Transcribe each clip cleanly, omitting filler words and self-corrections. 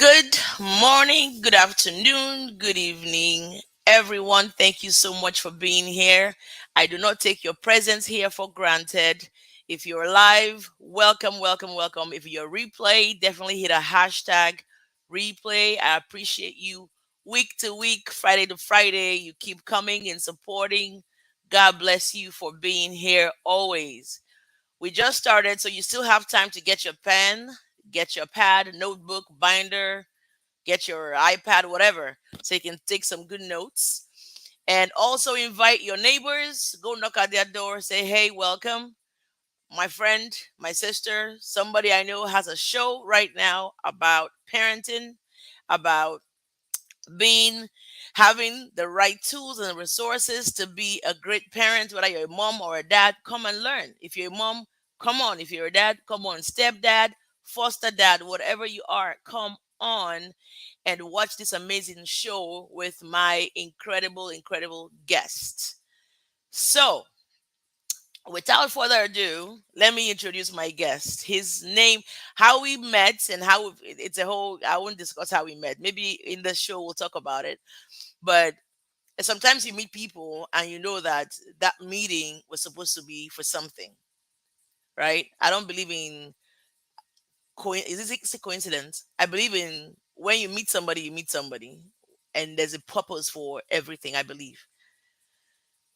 Good morning, good afternoon, good evening, everyone. Thank you so much for being here. I do not take your presence here for granted. If you're live, welcome, welcome, welcome. If you're replay, definitely hit a hashtag replay. I appreciate you week to week, Friday to Friday. You keep coming and supporting. God bless you for being here always. We just started, so you still have time to get your pen, get your pad, notebook, binder, get your iPad, whatever, so you can take some good notes. And also invite your neighbors, go knock at their door, say, hey, welcome. My friend, my sister, somebody I know has a show right now about parenting, about being having the right tools and resources to be a great parent, whether you're a mom or a dad. Come and learn. If you're a mom, come on. If you're a dad, come on. Stepdad, foster dad, whatever you are, come on and watch this amazing show with my incredible, incredible guest. So, without further ado, let me introduce my guest. His name, how we met, and it's a whole. I won't discuss how we met. Maybe in the show we'll talk about it. But sometimes you meet people and you know that that meeting was supposed to be for something, right? I don't believe in is this a coincidence? I believe in when you meet somebody, and there's a purpose for everything. I believe.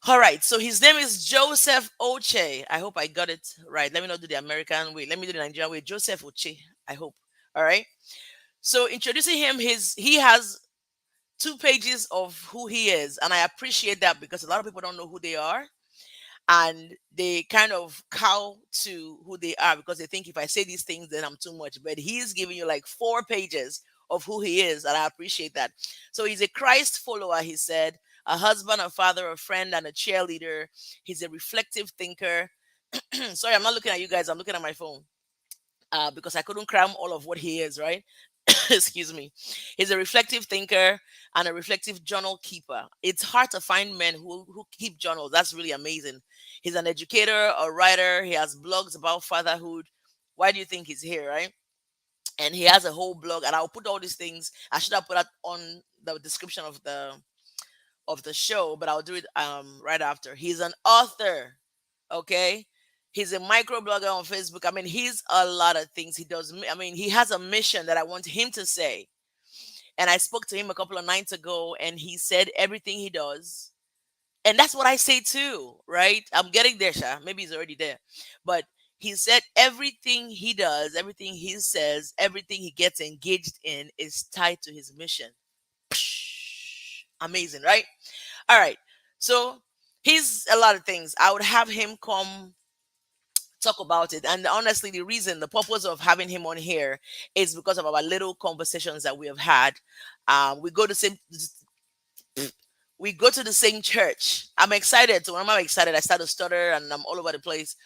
All right, so his name is Joseph Oche. I hope I got it right. Let me not do the American way. Let me do the Nigerian way. Joseph Oche. I hope. All right. So introducing him, his he has 2 pages of who he is, and I appreciate that because a lot of people don't know who they are, and they kind of cow to who they are because they think if I say these things, then I'm too much. But he's giving you like 4 pages of who he is, and I appreciate that. So he's a Christ follower, he said, a husband, a father, a friend, and a cheerleader. He's a reflective thinker. Sorry, I'm not looking at you guys, I'm looking at my phone. Because I couldn't cram all of what he is, right? Excuse me. He's a reflective thinker and a reflective journal keeper. It's hard to find men who keep journals. That's really amazing. He's an educator, a writer. He has blogs about fatherhood. Why do you think he's here, right? And he has a whole blog, and I'll put all these things. I should have put that on the description of the show, but I'll do it right after. He's an author. Okay. He's a microblogger on Facebook. I mean, he's a lot of things he does. I mean, he has a mission that I want him to say. And I spoke to him a couple of nights ago, and he said everything he does. And that's what I say too, right? I'm getting there, Sha. Maybe he's already there. But he said everything he does, everything he says, everything he gets engaged in is tied to his mission. Amazing, right? All right. So he's a lot of things. I would have him come talk about it. And honestly, the purpose of having him on here is because of our little conversations that we have had. We go to the same church. I'm excited. So when I'm excited, I start to stutter and I'm all over the place.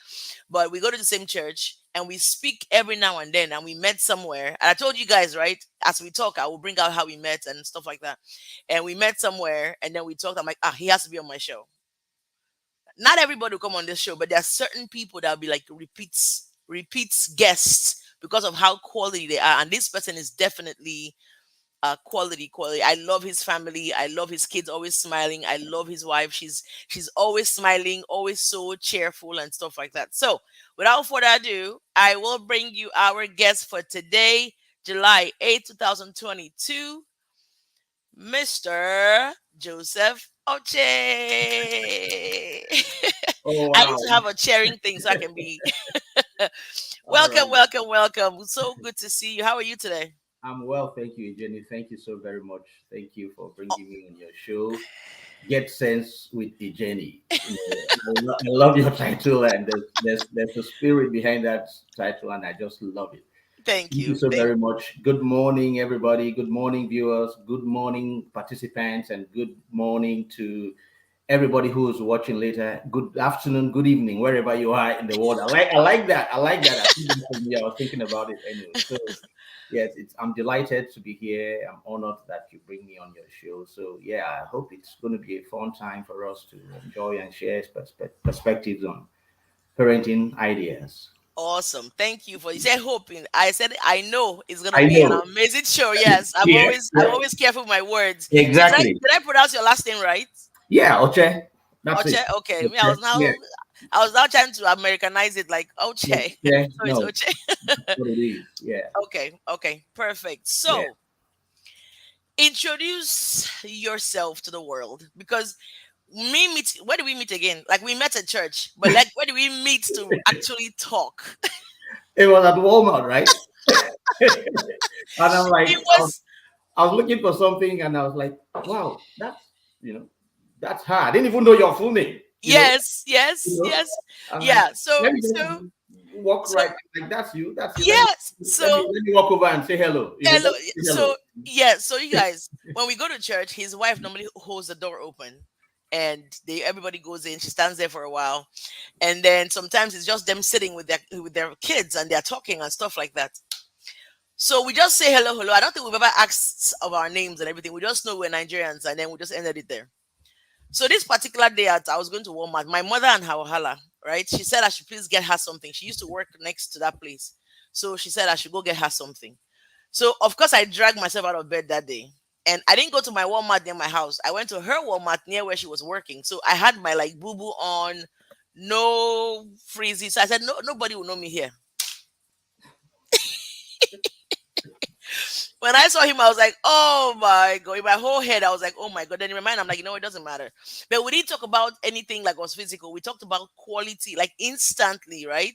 But we go to the same church and we speak every now and then. And we met somewhere. And I told you guys, right? As we talk, I will bring out how we met and stuff like that. And we met somewhere and then we talked. I'm like, he has to be on my show. Not everybody will come on this show, but there are certain people that will be like repeats guests because of how quality they are. And this person is definitely quality. I love his family. I love his kids always smiling. I love his wife. She's always smiling, always so cheerful and stuff like that. So without further ado, I will bring you our guest for today, July 8th, 2022, Mr. Joseph Oche. Oh I need wow! to have a cheering thing so I can be All welcome, right, welcome, welcome. So good to see you. How are you today? I'm well, thank you, Jenny. Thank you so very much. Thank you for bringing me on your show. Get sense with the Jenny. I love your title, and there's a spirit behind that title, and I just love it. Thank Thank you you. so very much. Good morning, everybody. Good morning, viewers. Good morning, participants, and good morning to everybody who is watching later. Good afternoon, good evening, wherever you are in the world. I like that. I like that. I think that's for me. I was thinking about it anyway. So yes, I'm delighted to be here. I'm honored that you bring me on your show. So yeah, I hope it's going to be a fun time for us to enjoy and share perspectives on parenting ideas. Awesome. Thank you for you said hoping. I said I know it's gonna I be an know. amazing show. Yes. I'm Yeah, always I'm yeah, always careful with my words. So exactly. did I pronounce your last name right? Yeah, Oche. That's it. Oche? Okay. Me, Oche. Yeah, I was now trying to Americanize it like Oche. yeah. So it's No, Oche. what it is. Yeah, Okay, okay, perfect. yeah. So introduce yourself to the world because me meet where do we meet again? Like we met at church, but like where do we meet to actually talk? It was at Walmart, right? And I'm It like, was I was looking for something, and I was like, wow, you know, that's her. I didn't even know your full name. yes, You yes, know. yes. I'm like, Yeah. So let me just so walk so right. Like that's you. That's you. yes. Let me walk over and say hello. Hello. Just say hello. So yeah, so you guys, when we go to church, his wife normally holds the door open and everybody goes in, she stands there for a while. And then sometimes it's just them sitting with their kids and they're talking and stuff like that. So we just say hello, hello. I don't think we've ever asked of our names and everything. We just know we're Nigerians and then we just ended it there. So this particular day I was going to Walmart, my mother and her wahala, right? She said I should please get her something. She used to work next to that place. So she said I should go get her something. So of course I dragged myself out of bed that day. And I didn't go to my Walmart near my house. I went to her Walmart near where she was working. So I had my like boo boo on, no freezy. So I said, no, nobody will know me here. When I saw him, I was like, oh my God. In my whole head, I was like, oh my God. Then in my mind, I'm like, it doesn't matter. But we didn't talk about anything like was physical. We talked about quality, like instantly, right?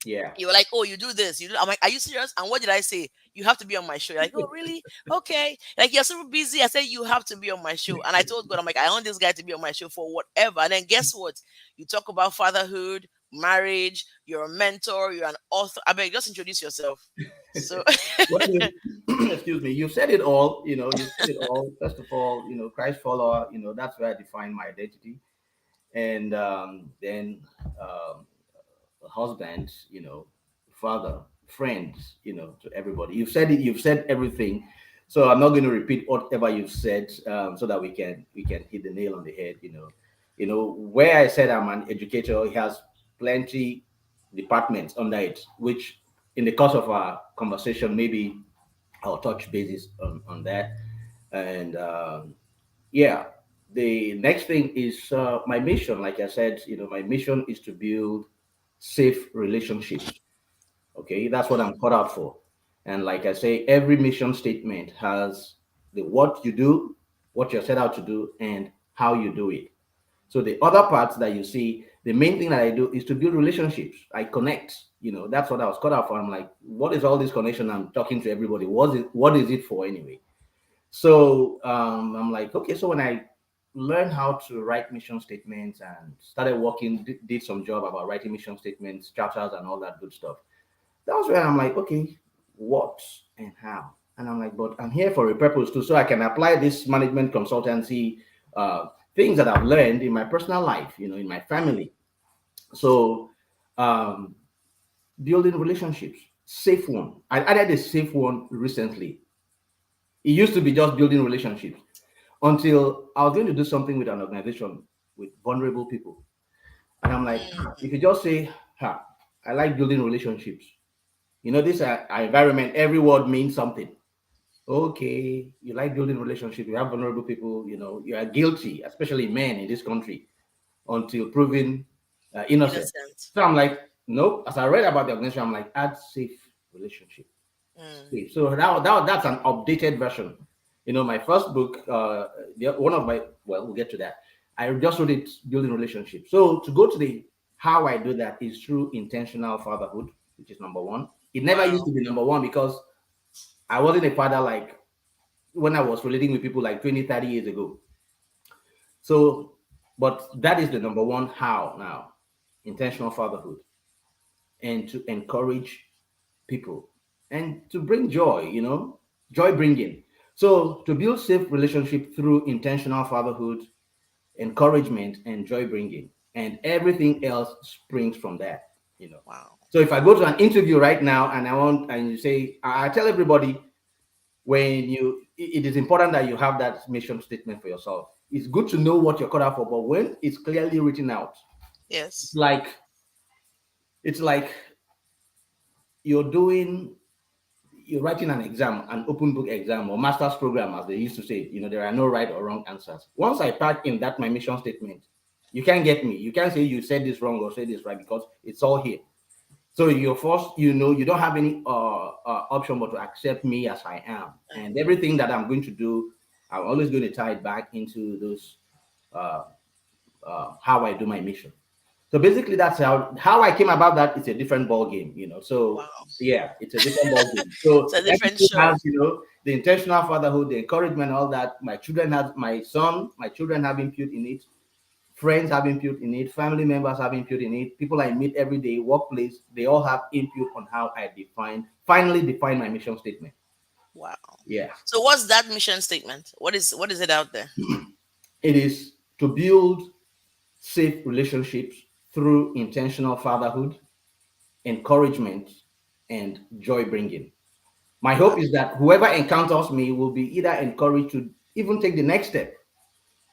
Yeah. You were like, oh, you do this. You do. I'm like, are you serious? And what did I say? You have to be on my show. You're like, oh, really? Okay. Like, you're super busy. I said, you have to be on my show. And I told God, I'm like, I want this guy to be on my show for whatever. And then guess what? You talk about fatherhood, marriage, you're a mentor, you're an author. I beg, just introduce yourself. So, Well, excuse me. You said it all. You said it all. First of all, Christ follower. That's where I define my identity, and then um, husband, father, friends, to everybody. You've said it. You've said everything. So I'm not going to repeat whatever you've said, so that we can hit the nail on the head. Where I said I'm an educator, it has plenty departments under it, which in the course of our conversation, maybe I'll touch bases on that. And yeah, the next thing is my mission. Like I said, my mission is to build safe relationships. Okay, that's what I'm cut out for. And like I say, every mission statement has the what you do, what you're set out to do, and how you do it. So the other parts that you see, the main thing that I do is to build relationships. I connect. That's what I was cut out for. I'm like, what is all this connection? I'm talking to everybody. What is it for anyway? So I'm like, okay. So when I learned how to write mission statements and started working, did some job about writing mission statements, chapters, and all that good stuff. That was where I'm like, okay, what and how? And I'm like, but I'm here for a purpose too, so I can apply this management consultancy things that I've learned in my personal life, in my family. So um, building relationships, safe one. I added a safe one recently. It used to be just building relationships until I was going to do something with an organization with vulnerable people. And I'm like, if you just say, I like building relationships. This environment, every word means something. Okay, you like building relationships, you have vulnerable people, you are guilty, especially men in this country, until proven innocent. innocent. So I'm like, nope. As I read about the organization, I'm like, add safe relationship. Mm, Safe. So that's an updated version. My first book, one of my, well, we'll get to that. I just wrote it, building relationships. So to go to the how I do that is through intentional fatherhood, which is number one. It never used wow. to be number one because I wasn't a father like when I was relating with people like 20, 30 years ago. So, but that is the number one how now, intentional fatherhood, and to encourage people and to bring joy, joy bringing. So, to build safe relationship through intentional fatherhood, encouragement, and joy bringing, and everything else springs from that. Wow. So, if I go to an interview right now and and you say, I tell everybody, it is important that you have that mission statement for yourself. It's good to know what you're cut out for, but when it's clearly written out, it's Yes. like it's like you're doing you're writing an exam, an open book exam or master's program, as they used to say, there are no right or wrong answers. Once I pack in that my mission statement, you can't get me. You can't say you said this wrong or said this right because it's all here. So you're forced, you don't have any option but to accept me as I am. And everything that I'm going to do, I'm always going to tie it back into those uh, how I do my mission. So basically, that's how I came about that. It's a different ball game. So Wow. yeah, it's a different ball game. It's So a different everything show. has, the intentional fatherhood, the encouragement, all that. My children have input in it. Friends have input in it. Family members have input in it. People I meet every day, workplace, they all have input on how I finally define my mission statement. Wow. Yeah, So what's that mission statement? What is it out there? it is to build safe relationships through intentional fatherhood, encouragement, and joy bringing. My Wow. hope is that whoever encounters me will be either encouraged to even take the next step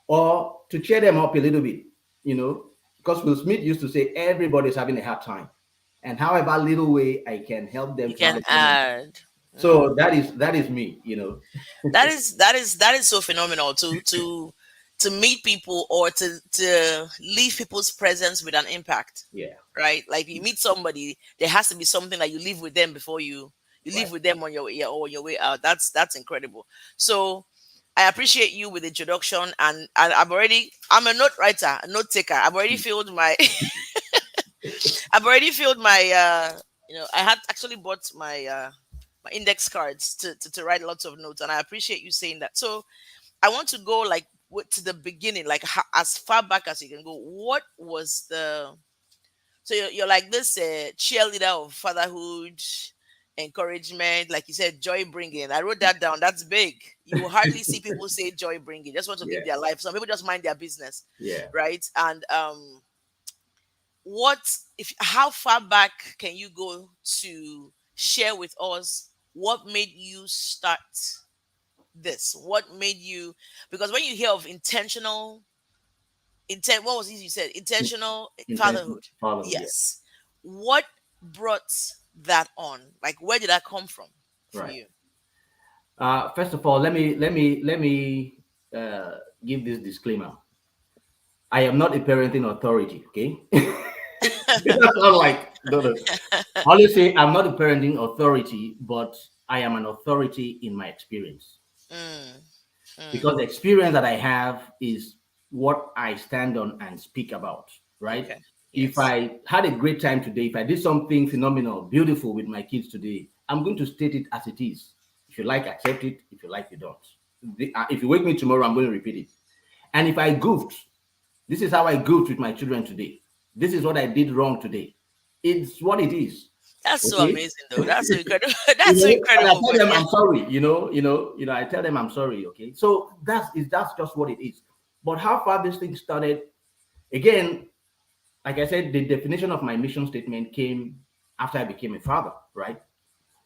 or to cheer them up a little bit, because Will Smith used to say everybody's having a hard time. And however little way I can help them You to have can a better. add. Mm. So that is me. That is so phenomenal to meet people or to leave people's presence with an impact, Yeah, right? Like you meet somebody, there has to be something that you leave with them before you right. leave with them on your way or your way out. That's incredible. So I appreciate you with the introduction, and I'm a note writer, a note taker. I've already filled my I've already filled my I had actually bought my index cards to write lots of notes, and I appreciate you saying that. So I want to go like to the beginning, like as far back as you can go. What was the so you're like this cheerleader of fatherhood, encouragement, like you said, joy bringing. I wrote that down. That's big. You will hardly see people say joy bringing. Just want to live Yeah, their life. Some people just mind their business, yeah. right? And what if how far back can you go to share with us what made you start this? What made you, because when you hear of what was it you said, intentional Intentional fatherhood? fatherhood. Yeah, Yes. What brought that on? Like, where did that come from for right. you? First of all, let me give this disclaimer. I am not a parenting authority. Okay, that's not like no, no. I always say I'm not a parenting authority, but I am an authority in my experience Mm, because mm, the experience that I have is what I stand on and speak about, right? okay. If Yes. I had a great time today, if I did something phenomenal, beautiful with my kids today, I'm going to state it as it is. If you like, accept it. If you like, you don't. If you wake me tomorrow, I'm going to repeat it. And if I goofed, this is how I goofed with my children today. This is what I did wrong today. It's what it is. That's so Okay. amazing, though. That's so incredible. That's so And I incredible. tell But them yeah. I'm sorry. I tell them I'm sorry. Okay, so that's just what it is. But how far this thing started, again, like I said, the definition of my mission statement came after I became a father, right?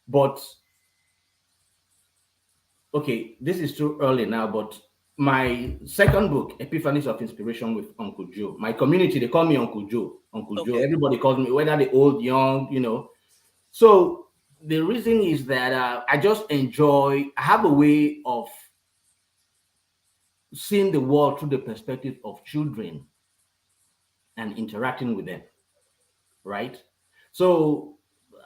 But okay, this is too early now. But my second book, Epiphanies of Inspiration with Uncle Joe, my community they call me Uncle Joe. Uncle Joe. Okay. Everybody calls me, whether they old, young. So the reason is that I just enjoy. I have a way of seeing the world through the perspective of children and interacting with them, right? So,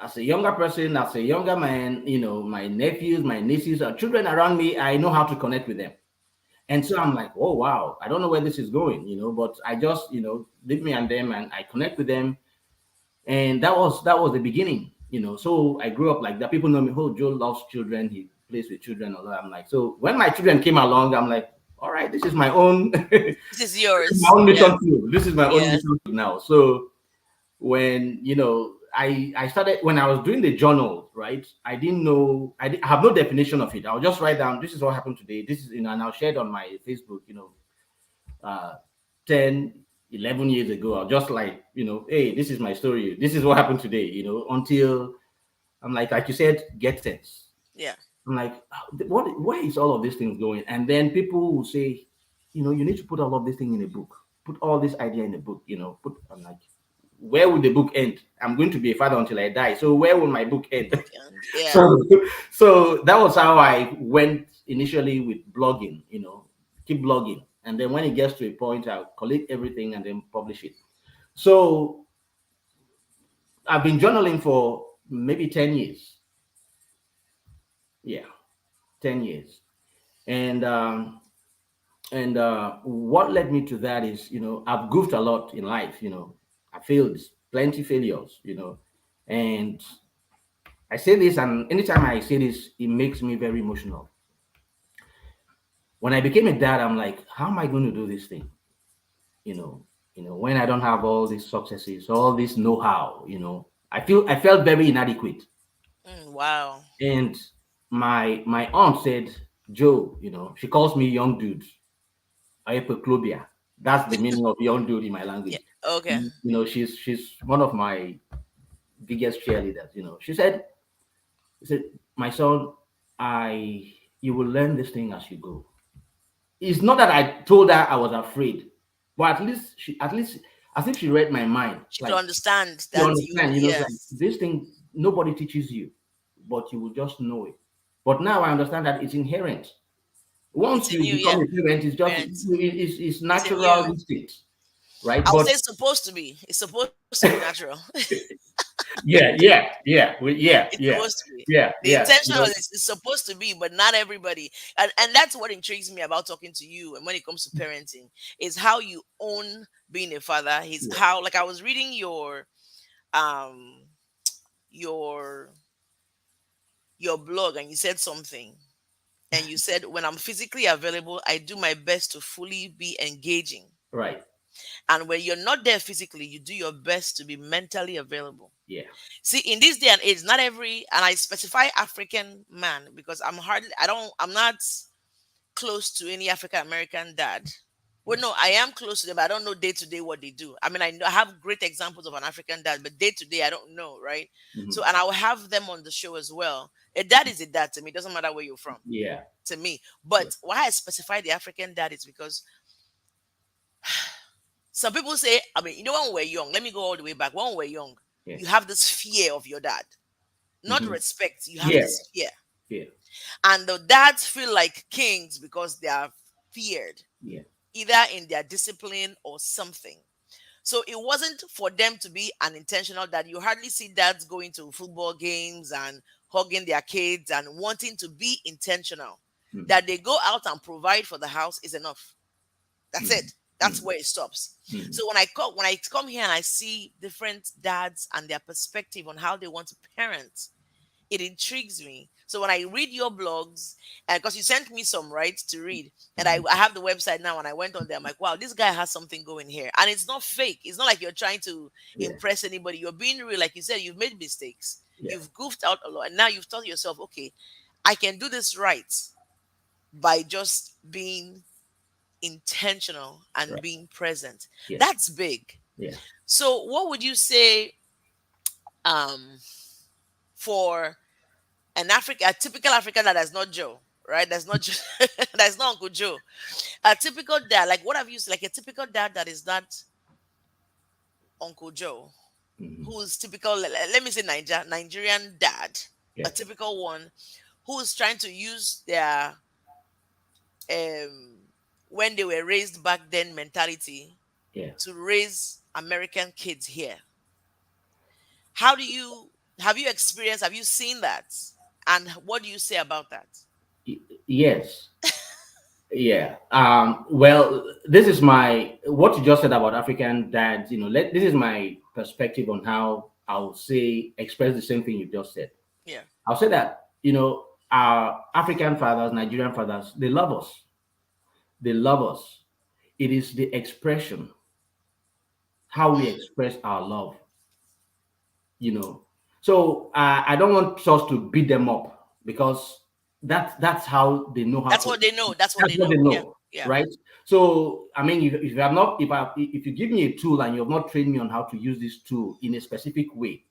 as a younger person, as a younger man, my nephews, my nieces, children around me, I know how to connect with them. And so I'm like, oh, wow, I don't know where this is going, but I just, leave me and them and I connect with them. And that was the beginning. So I grew up like that. People know me. Oh, Joe loves children. He plays with children. All that. I'm like, so when my children came along, I'm like, all right, this is my own, this This is is my yours. own Yeah. mission field. This is my own Yes. mission field now. So when I started when I was doing the journal, right? I didn't know. I have no definition of it. I'll just write down. This is what happened today. This is and I'll share it on my Facebook. Uh, 10, 11 years ago. I'll just like hey, this is my story. This is what happened today. Until I'm like you said, get sense. Yeah. I'm like, what? Where is all of these things going? And then people will say, you need to put all of this thing in a book. Put all this idea in a book. Put. I'm like, where will the book end? I'm going to be a father until I die. So where will my book end? Book and yeah. So so that was how I went initially with blogging, keep blogging. And then when it gets to a point, I'll collect everything and then publish it. So I've been journaling for maybe 10 years. Yeah, 10 years. And what led me to that is, I've goofed a lot in life, I failed plenty failures, and I say this, and anytime I say this, it makes me very emotional. When I became a dad, I'm like, how am I going to do this thing? You know, when I don't have all these successes, all this know-how, I felt very inadequate. Wow. And my aunt said, Joe, she calls me young dude, hyperclobia. That's the meaning of young dude in my Yeah. language. Okay. She's one of my biggest cheerleaders. She said, my son, I you will learn this thing as you go. It's not that I told her I was afraid, but at least as if she read my mind. She could Like, understand you that you. understand, it's like Yes. this thing nobody teaches you, but you will just know it. But now I understand that it's inherent. It's Once in you you. become Yeah. a parent, Parents. it's It's in natural you. instinct, right? I would But say it's supposed to be. It's supposed to be natural. It's yeah, supposed to be. yeah, The yeah. intentional is supposed to be, but not everybody. And that's what intrigues me about talking to you. And when it comes to parenting, is how you own being a father. Is Yeah, how, like, I was reading um your your blog, and you said something, and you said, when I'm physically available, I do my best to fully be engaging, right. and when you're not there physically, you do your best to be mentally available. Yeah, See, in this day and age, not every, and I specify African man because I'm not close to any African American dad. Well, yeah. no, I am close to them. I don't know day to day what they do. I mean, I have great examples of an African dad, but day to day, I don't know, right? So, Hmm. and I will have them on the show as well. A dad is a dad to me. It doesn't matter where you're from, Yeah, to me. yeah, But why I specify the African dad is because some people say, I mean, when we're young, let me go all the way back. When we're young, yeah. you have this fear of your dad, not Hmm. respect. You have Yeah, this fear. yeah, And the dads feel like kings because they are feared, yeah. either in their discipline or something. So it wasn't for them to be unintentional that you hardly see dads going to football games and hugging their kids and wanting to be intentional. Hmm. That they go out and provide for the house is enough. That's Hmm. it. That's where it stops. Hmm. So when I come here and I see different dads and their perspective on how they want to parent, it intrigues me. So when I read your blogs, and because you sent me some, right, to read, and I, Hmm. I have the website now, and I went on there, I'm like, wow, this guy has something going here, and it's not fake. It's not like you're trying to Yeah, impress anybody. You're being real, like you said. You've made mistakes. yeah, You've goofed out a lot, and now you've told yourself, okay, I can do this right by just being intentional and right. being present. Yeah, That's big. yeah. So, what would you say um, for a typical African that is not Joe, right? That's not Joe, that's not Uncle Joe. A typical dad, like what have you like a typical dad that is not Uncle Joe, Hmm. who's typical, let me say Nigerian dad, Yeah, a typical one who's trying to use their um when they were raised back then mentality yeah. to raise American kids here. How do you have you seen that? And what do you say about that? Yes. Yeah. Well, this is my what you just said about African dads. This is my perspective on how I'll say express the same thing you just said. Yeah. I'll say that our African fathers, Nigerian fathers, they love us. They love us. It is the expression, how we Mm. express our love. you know. So I don't want us to beat them up because that's how they know how That's to. what they know. That's what That's they what they know. Yeah. know, Yeah. right? So I mean, if you have not, if you give me a tool and you have not trained me on how to use this tool in a specific way,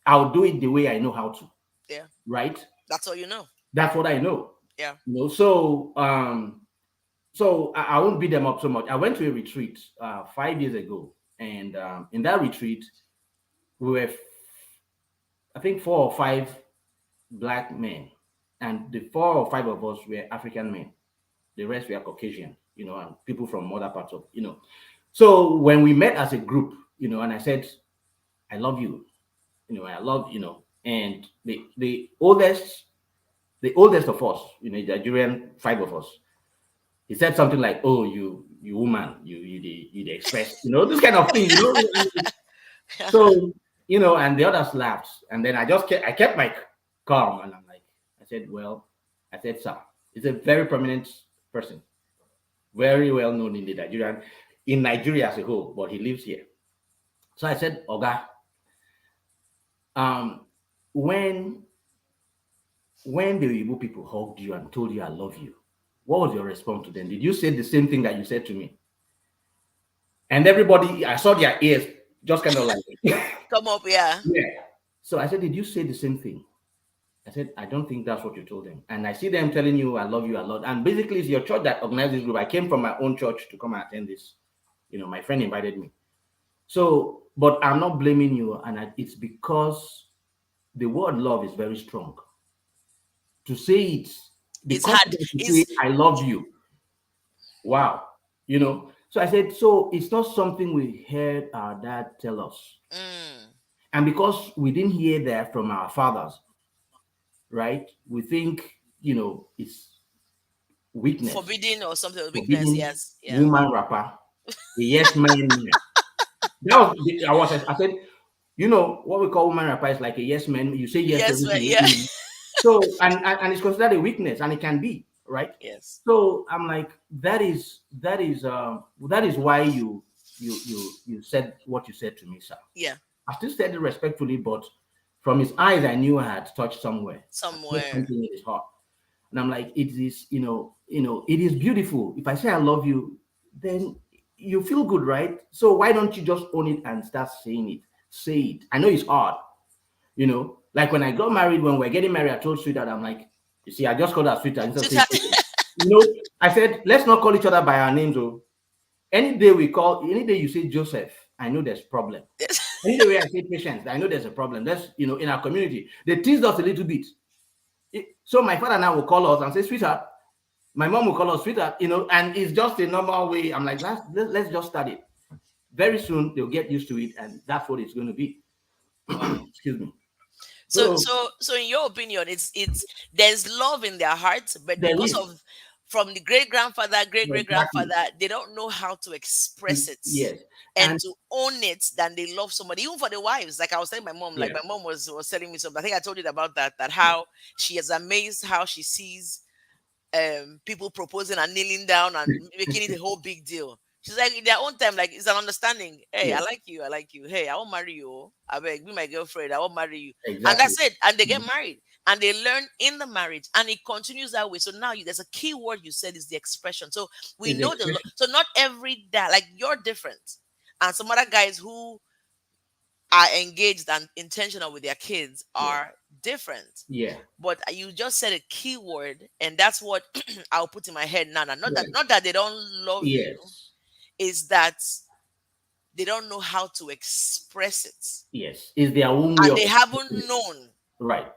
I'll do it the way I know how to, Yeah. right? That's all you know. That's what I know. Yeah. So I won't beat them up so much. I went to a retreat 5 years ago, And in that retreat, we were, I think, 4 or 5 black men, and the 4 or 5 of us were African men. The rest were Caucasian, and people from other parts of. So when we met as a group, and I said, I love you, I love, and the oldest of us, Nigerian, 5 of us, he said something like, "Oh, you woman, you the express, this kind of thing." So, and the others laughed, and then I kept my calm, and I said, well, I said, sir, it's a very prominent person, very well known in Nigeria as a whole, but he lives here. So I said, Oga, um, when the Igbo people hugged you and told you I love you, what was your response to them? Did you say the same thing that you said to me? And everybody, I saw their ears just kind of like, Come up, yeah. yeah. So I said, did you say the same thing? I said, I don't think that's what you told them. And I see them telling you, I love you a lot. And basically, it's your church that organized this group. I came from my own church to come and attend this. My friend invited me. So, but I'm not blaming you. And it's because the word love is very strong. To say it, the It's hard. confidence to say, It's I love you. Wow. So I said, so it's not something we heard our dad tell us. mm, And because we didn't hear that from our fathers, right? We think, it's weakness, forbidden or something. Weakness, forbidden yes, yeah. woman rapper, a yes man. I said, what we call woman rapper is like a yes man. You say yes to Yes, everything. yeah. So and it's considered a weakness, and it can be, right? Yes, So I'm like, that is why you said what you said to me, sir. yeah. I still said it respectfully, but from his eyes, I knew I had touched somewhere. I touched Somewhere. something in his heart. And I'm like, it is, it is beautiful. If I say I love you, then you feel good, right? So why don't you just own it and start saying it? Say it. I know it's hard, Like when I got married, when we are getting married, I told sweetheart, I'm like, you see, I just called her sweetheart instead of saying, Sweetheart. I said, let's not call each other by our names. Oh, any day you say Joseph, I know there's problem. Any day I say Patience, I know there's a problem. That's, in our community, they teased us a little bit. So my father now will call us and say, sweetheart. My mom will call us sweetheart, and it's just a normal way. I'm like, let's just start it. Very soon they'll get used to it, and that's what it's going to be. Wow. Excuse me. So So so so in your opinion, it's there's love in their hearts, but there because is, of from the great grandfather, great great exactly, grandfather, they don't know how to express it yes, and and to own it. Then they love somebody, even for the wives. Like I was telling my mom, like yeah, my mom was telling me something. I think I told you about that. That yeah, how she is amazed how she sees people proposing and kneeling down and making it a whole big deal. She's like, in their own time, like it's an understanding. Hey, I yeah, like you, I like you. Hey, I won't marry you. Oh. I beg, be my girlfriend. I won't marry you, and exactly. that's it. And they get Mhm. married, and they learn in the marriage, and it continues that way. So now there's a key word you said is the expression. So we It's know expression. so not every dad, like you're different, and some other guys who are engaged and intentional with their kids Yeah, are different. yeah, But you just said a key word, and that's what I'll put in my head now. Not that right. they don't love you, Yes, is that they don't know how to express it, yes. It's their own way and of they haven't expressing it. known. Right.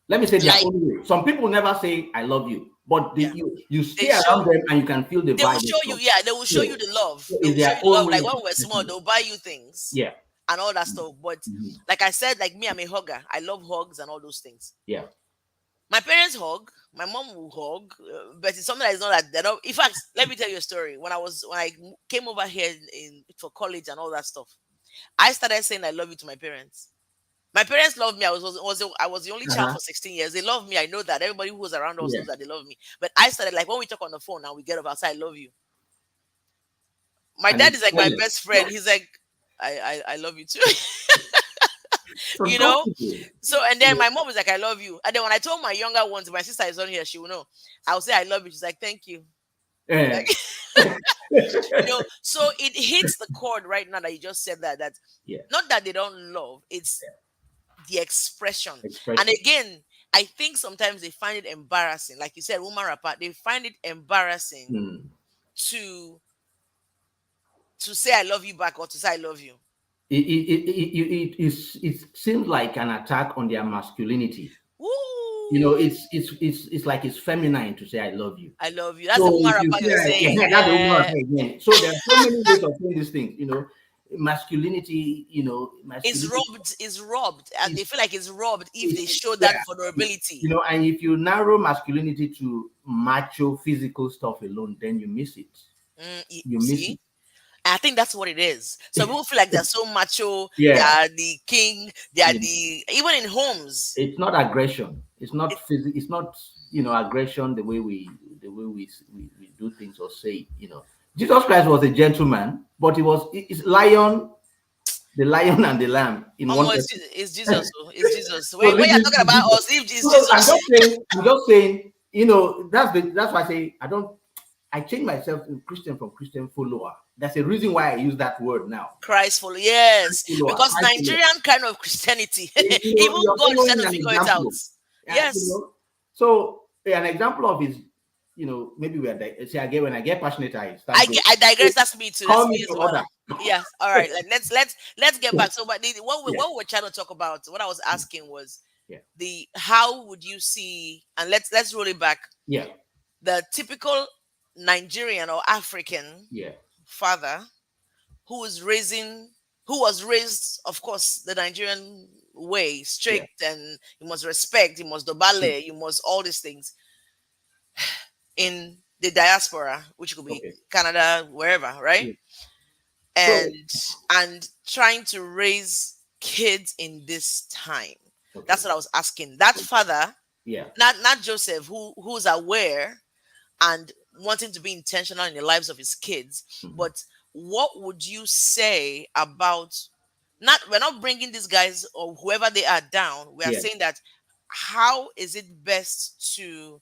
Let me say their Like, own way. Some people never say I love you, but yeah, you they stay show around them and you can feel the they will vibe. show you. Yeah, they will show So, you the love. They it's will show their you the own love. way Like of when we were small, expressing it. they'll buy you things Yeah. and all that stuff. But Mhm. like I said, like me, I'm a hugger. I love hugs and all those things. Yeah. My parents hug. My mom will hug, but it's something that is not that they don't. In fact, let me tell you a story. When I came over here for college and all that stuff, I started saying I love you to my parents. My parents love me. I was the only child Uh-huh. for 16 years. They love me. I know that. Everybody who was around us Yeah. knows that they love me. But I started like when we talk on the phone and we get up, I say I love you. My And dad it's is like my silent. best friend. He's like I love you too. Some you some know. people. So and then Yeah. my mom was like I love you. And then when I told my younger ones, my sister is on here, she will know. I'll say I love you. She's like thank you. Eh. Like so it hits the chord right now that you just said that Yeah. not that they don't love, it's the expression. And Expression. again, I think sometimes they find it embarrassing. Like you said, woman rapper, they find it embarrassing Mm. to to say I love you back or to say I love you. It seems like an attack on their masculinity. Woo! It's like it's feminine to say I love you. I love you. That's the So woman if you rapper you're say, saying. yeah, that's the woman again. So there are so many ways of saying these things. Masculinity. Is Masculinity robbed, is robbed. And they is feel like it's robbed if they is show yeah. that vulnerability. And if you narrow masculinity to macho physical stuff alone, then you miss it. You miss See? it. I think that's what it is. So people feel like they're so macho, they Yeah. are the king, they are Yeah. the even in homes. It's not aggression. It's not It, It's not aggression the way we do things or say. Jesus Christ was a gentleman, but it's lion, the lion and the lamb in one almost person. it's Jesus. Oh, it's Jesus. So When this you're is talking about Jesus. us, if it's So I'm Jesus, just saying. I'm just saying. That's why I say I don't. I change myself to Christian from Christian follower. That's a reason why I use that word now. Christ follow. Yes. Follower, Because Christ follower. Nigerian kind of Christianity, even You're God is trying following to an figure it out. example. Yeah, Yes. So an example of is, maybe see again when I get passionate, I start going. I digress. That's me too. Call That's me me as to well. order. Yes. All right. Like let's get back. So, but Yeah, what we were trying to talk about, what I was asking was yeah, the how would you see, and let's roll it back. yeah, The typical Nigerian or African yeah, father who is raising, who was raised, of course, the Nigerian way, yeah. strict, and you must respect, you must Mm. dobale, you must all these things in the diaspora, which could be Okay. Canada, wherever, right? Yeah. So And trying to raise kids in this time. That's okay. what I was asking. That father, Yeah. not Joseph, who's aware and wanting to be intentional in the lives of his kids, Mhm. but what would you say about, not, we're not bringing these guys or whoever they are down, we are Yeah. saying that how is it best to,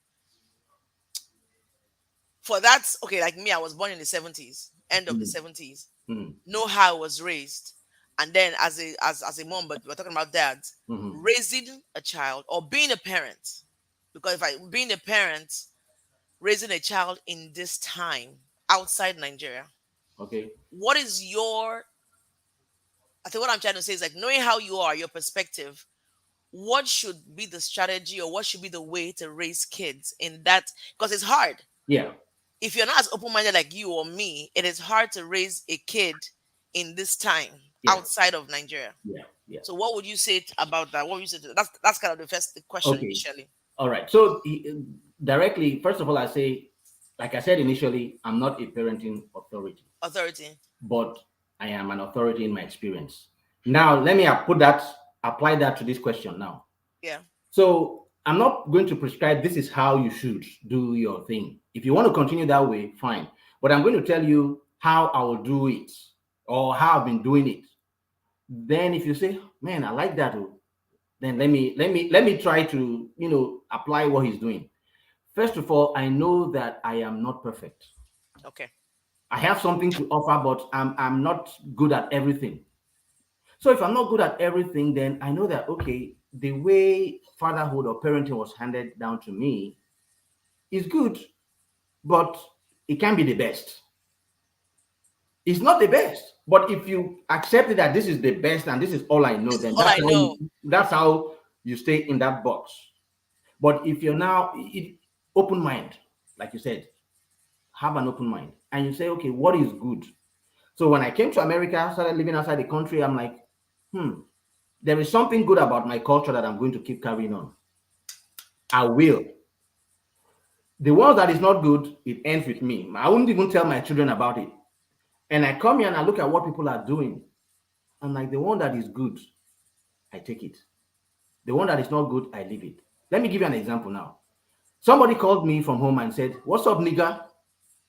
for that, okay, like me, I was born in the 70s, end of the Mm. 70s, Mm. know how I was raised, and then as a mom, but we're talking about dads Mhm. raising a child or being a parent, because if I being a parent raising a child in this time outside Nigeria, Okay. what is your, I think what I'm trying to say is like knowing how you are, your perspective, what should be the strategy or what should be the way to raise kids in that, because it's hard. Yeah. If you're not as open-minded like you or me, it is hard to raise a kid in this time Yeah. outside of Nigeria. Yeah. Yeah. So what would you say about that? What would you say that's kind of the first question Okay. initially. All right. So directly, first of all, I say, like I said initially, I'm not a parenting authority, Authority. but I am an authority in my experience. Now, let me apply that to this question now. Yeah. So I'm not going to prescribe this is how you should do your thing. If you want to continue that way, fine. But I'm going to tell you how I will do it or how I've been doing it. Then if you say, man, I like that, oh, then let me try to, apply what he's doing. First of all, I know that I am not perfect. Okay. I have something to offer, but I'm not good at everything. So if I'm not good at everything, then I know that okay, the way fatherhood or parenting was handed down to me is good, but it can be the best. It's not the best. But if you accept that this is the best and this is all I know, This is then all I know. that's how you stay in that box. But if you're now open mind, like you said, have an open mind, and you say, okay, what is good? So when I came to America, started living outside the country, I'm like, there is something good about my culture that I'm going to keep carrying on. I will. The ones that is not good, it ends with me. I wouldn't even tell my children about it. And I come here and I look at what people are doing. I'm like, the one that is good, I take it. The one that is not good, I leave it. Let me give you an example now. Somebody called me from home and said, what's up, nigga?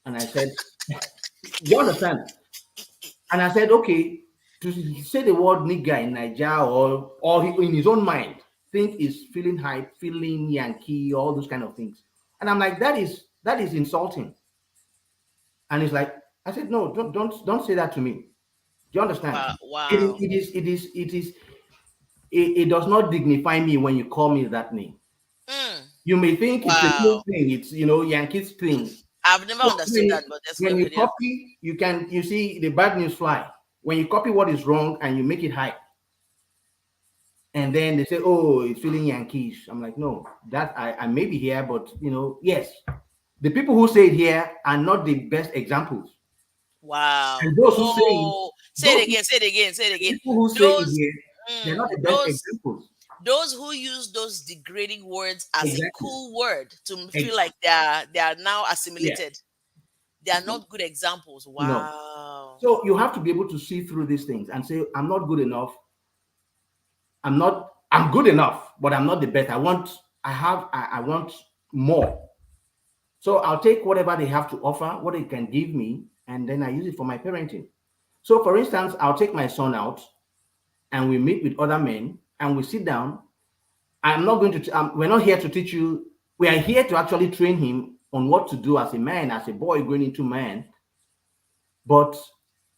And I said, you understand? And I said, okay, to say the word nigga in Nigeria or in his own mind, think is feeling hype, feeling Yankee, all those kind of things. And I'm like, that is insulting. And it's like, I said, no, don't say that to me. Do you understand? Wow. It is, Wow. it is, it is, it is, it does not dignify me when you call me that name. Mm, You may think it's the cool wow. thing, it's Yankees thing. I've never So understood that, but let's go when you ahead. Yeah. copy, you see the bad news fly. When you copy what is wrong and you make it hype, and then they say, "Oh, it's feeling Yankees." I'm like, no, that I may be here, but yes, the people who say it here are not the best examples, Wow. and those who say it, No. Say those it again. Say it again. Say it again. people who say it Those, here, they're not the best those, examples. those who use those degrading words as a Exactly. cool word to feel Ex- like they are now yeah. assimilated. They are not good examples. No. Wow. So you have to be able to see through these things and say, I'm not good enough. I'm good enough, but I'm not the best. I want more. So I'll take whatever they have to offer, what they can give me, and then I use it for my parenting. So for instance, I'll take my son out and we meet with other men and we sit down. I'm not going to, we're not here to teach you. We are here to actually train him on what to do as a man, as a boy going into man. But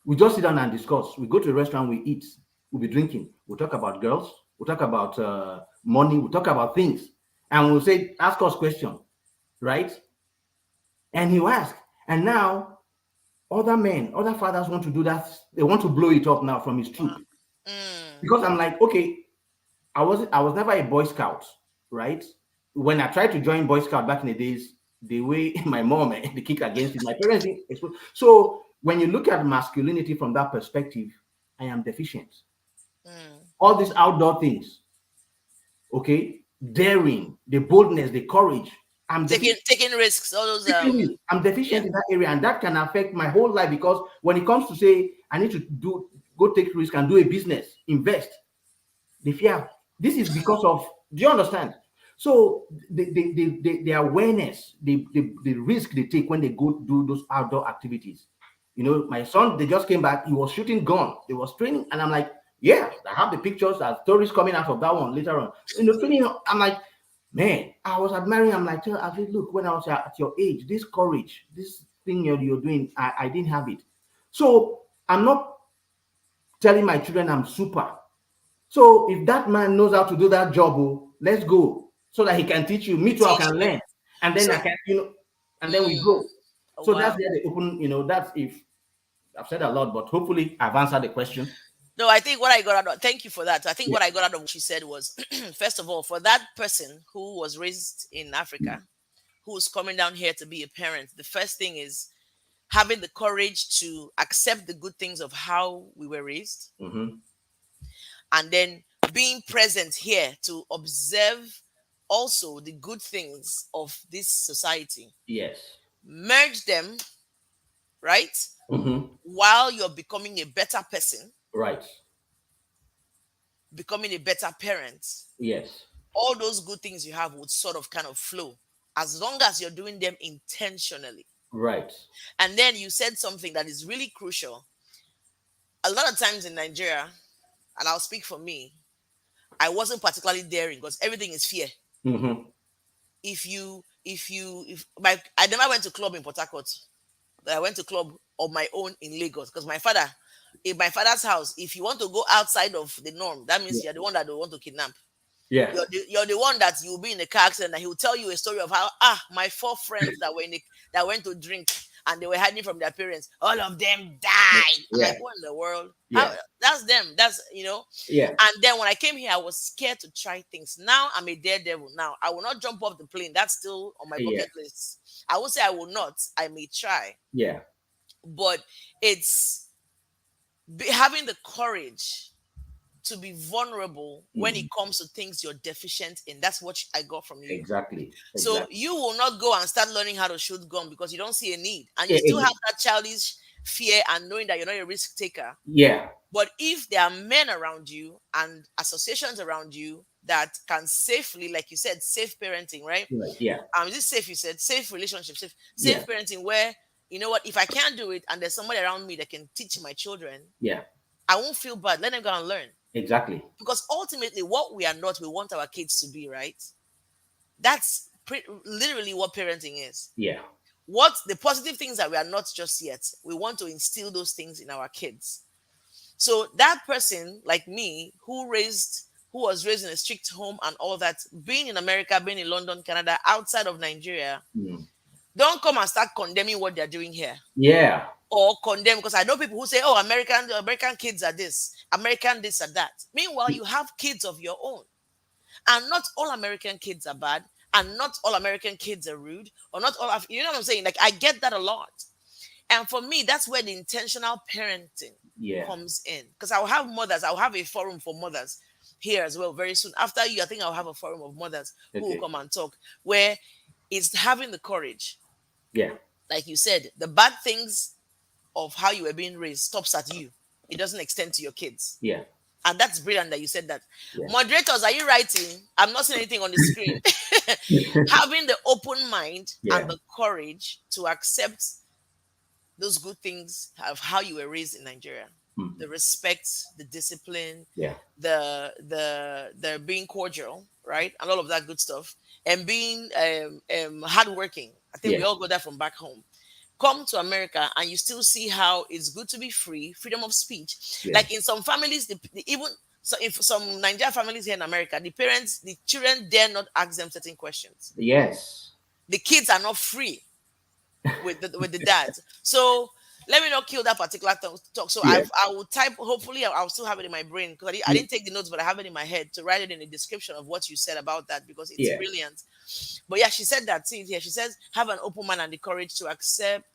we just sit down and discuss. We go to a restaurant, we eat, we'll be drinking. We'll talk about girls, we'll talk about money, we'll talk about things. And we'll say, ask us questions, right? And he'll ask. And now other men, other fathers want to do that. They want to blow it up now from his Wow. troop. Mm, Because I'm like, okay, I was never a Boy Scout, right? When I tried to join Boy Scout back in the days, the way my mom the kick against it, my parents didn't so when you look at masculinity from that perspective, I am deficient. mm. All these outdoor things, okay, daring, the boldness, the courage, I'm Taking deficient. taking risks. All those I'm yeah. deficient in that area, and that can affect my whole life because when it comes to say I need to go take risk and do a business, invest, they fear. This is because of, do you understand? So the awareness, the risk they take when they go do those outdoor activities. My son, they just came back, he was shooting gun, he was training, and I'm like, yeah, I have the pictures and stories coming out of that one later on. Training, I'm like, man, I was admiring, I'm like, I said, look, when I was at your age, this courage, this thing you're doing, I didn't have it. So I'm not telling my children I'm super. So if that man knows how to do that job, oh, let's go so that he can teach you. Me too, I Teach can you. learn, and then So I can, and then we mm, go. oh, So that's wow. where they open. That's if I've said a lot, but hopefully I've answered the question. No, I think what I got out of thank you for that. I think Yeah. what I got out of what she said was first of all, for that person who was raised in Africa, who's coming down here to be a parent, the first thing is having the courage to accept the good things of how we were raised, Mm-hmm. and then being present here to observe also the good things of this society. Yes. Merge them, right? Mm-hmm. While you're becoming a better person, Right. becoming a better parent, Yes. all those good things you have would sort of kind of flow as long as you're doing them intentionally. Right. And then you said something that is really crucial. A lot of times in Nigeria, and I'll speak for me, I wasn't particularly daring because everything is fear. Mm-hmm. If I never went to club in Port Harcourt. I went to club of my own in Lagos because in my father's house, if you want to go outside of the norm, that means Yeah. you're the one that they want to kidnap. Yeah. You're the one that you'll be in a car accident and he'll tell you a story of how my four friends that went to drink and they were hiding from their parents, all of them died. I'm Yeah. like, what in the world? How Yeah. that's them. Yeah. And then when I came here, I was scared to try things. Now I'm a daredevil. Now I will not jump off the plane. That's still on my Yeah. bucket list. I won't say I will not. I may try, Yeah. but it's having the courage to be vulnerable when it Mm-hmm. comes to things you're deficient in. That's what I got from you. Exactly. So Exactly. you will not go and start learning how to shoot gun because you don't see a need, and you Yeah. still have that childish fear and knowing that you're not a risk taker. Yeah. But if there are men around you and associations around you that can safely, like you said, safe parenting, right? Right. Yeah. Is this safe? You said safe relationship, safe Yeah. parenting, where you know what, if I can't do it and there's somebody around me that can teach my children, Yeah. I won't feel bad. Let them go and learn. Exactly. Because ultimately, what we are not, we want our kids to be, right? That's literally what parenting is. Yeah. What the positive things that we are not just yet, we want to instill those things in our kids. So that person, like me, who was raised in a strict home and all that, being in America, being in London, Canada, outside of Nigeria, Mm. Don't come and start condemning what they're doing here, Yeah. or condemn, because I know people who say, "Oh, American kids are this, American this or that." Meanwhile, you have kids of your own, and not all American kids are bad, and not all American kids are rude, or not all. You know what I'm saying? Like, I get that a lot, and for me, that's where the intentional parenting Yeah. comes in. Because I'll have mothers. I'll have a forum for mothers here as well very soon. After you, I think I'll have a forum of mothers who will Okay. come and talk, where it's having the courage, Yeah. like you said, the bad things of how you were being raised stops at you. It doesn't extend to your kids. Yeah. And that's brilliant that you said that. Yeah. Moderators, are you writing? I'm not seeing anything on the screen. Having the open mind and Yeah. the courage to accept those good things of how you were raised in Nigeria. Mhm. The respect, the discipline, Yeah. the being cordial, right? And all of that good stuff. And being hardworking. I think we Yeah. all got that from back home. Come to America and you still see how it's good to be free, freedom of speech. Yeah. Like in some families, even so, if some Nigerian families here in America, the children dare not ask them certain questions. Yes. The kids are not free with the dads. So let me not kill that particular talk. So Yeah. I will type. Hopefully, I'll still have it in my brain, because I didn't take the notes, but I have it in my head to write it in the description of what you said about that, because it's Yeah. brilliant. But yeah, she said that. See it here. She says, have an open mind and the courage to accept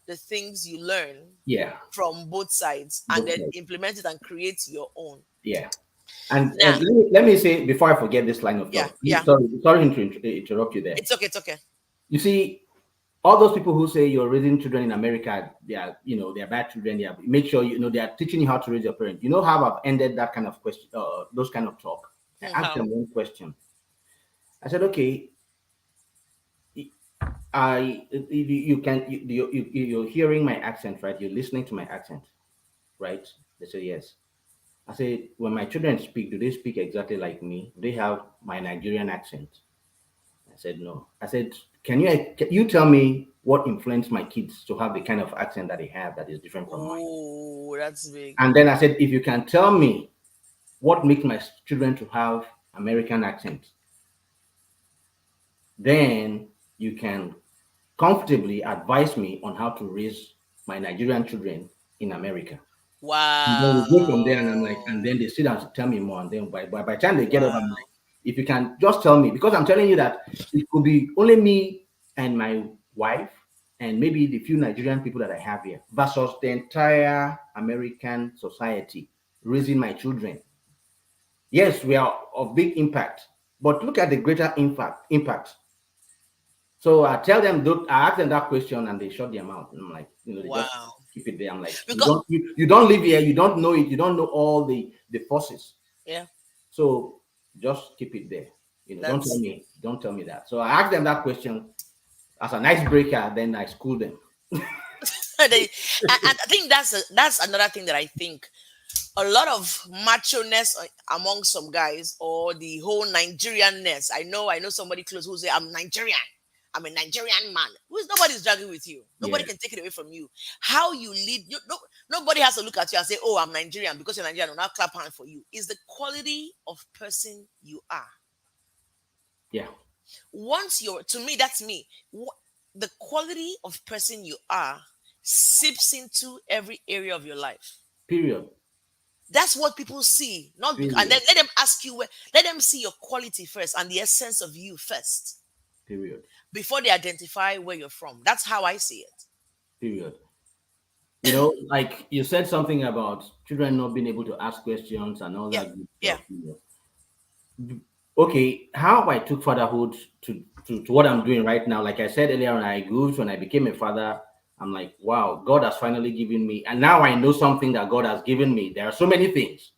the things you learn Yeah. from both sides, and Both then sides. implement it and create your own. Yeah. And Now, let me say before I forget this line of yeah, thought. yeah. Sorry to interrupt you there. It's okay. It's okay. You see, all those people who say you're raising children in America, they are, they are bad children. They are, make sure they are teaching you how to raise your parents. You know how I've ended that kind of question, those kind of talk. I asked How? them one question. I said, okay, you can you're hearing my accent, right? You're listening to my accent, right? They said yes. I said, when my children speak, do they speak exactly like me? Do they have my Nigerian accent? I said no. I said, can you tell me what influenced my kids to have the kind of accent that they have that is different from mine? Oh, that's big. And then I said, if you can tell me what makes my children to have American accent, then you can comfortably advise me on how to raise my Nigerian children in America. And then we go from there, and I'm like, and Wow. then they sit down to tell me more. And then by the time they get up, I'm like, Wow. if you can just tell me, because I'm telling you that it could be only me and my wife and maybe the few Nigerian people that I have here versus the entire American society raising my children. Yes, we are of big impact, but look at the greater impact. So I tell them, I ask them that question, and they shut their mouth. And I'm like, they just Wow. keep it there. I'm like, you Because don't, you don't live here, you don't know it, you don't know all the forces. yeah, So just keep it there. that's Don't tell me that. So I ask them that question as an icebreaker, then I school them. and I think that's another thing that I think a lot of macho-ness among some guys, or the whole Nigerianness. I know somebody close who say, I'm Nigerian. I'm a Nigerian man. Nobody's dragging with you. Nobody Yeah, can take it away from you. How you lead, no, nobody has to look at you and say, "Oh, I'm Nigerian," because you're Nigerian. I'll clap hand for you. Is the quality of person you are. yeah, Once you're, to me, that's me. The quality of person you are seeps into every area of your life. period, That's what people see, not and period, then let them ask you let them see your quality first and the essence of you first period, before they identify where you're from. That's how I see it. period. Like you said something about children not being able to ask questions and all Yeah, that good yeah. stuff. Okay, how I took fatherhood to what I'm doing right now. Like I said earlier, when I became a father, I'm like, wow, God has finally given me, and now I know something that God has given me. There are so many things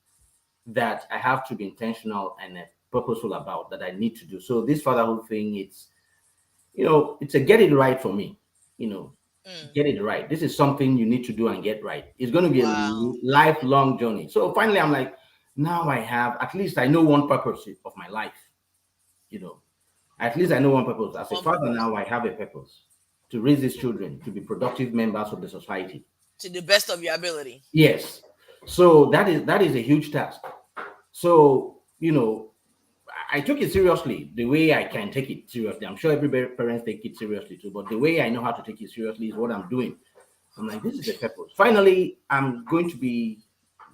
that I have to be intentional and purposeful about that I need to do. So this fatherhood thing, it's a get it right for me. You know, Mm, get it right. This is something you need to do and get right. It's going to be wow. a lifelong journey. So finally, I'm like, now I have, at least I know one purpose of my life. You know, at least I know one purpose. As a One father, purpose, now I have a purpose to raise these children to be productive members of the society. to the best of your ability. Yes. So that is a huge task. So, I took it seriously the way I can take it seriously. I'm sure every parents take it seriously too, but the way I know how to take it seriously is what I'm doing. I'm like, this is the purpose. Finally, I'm going to be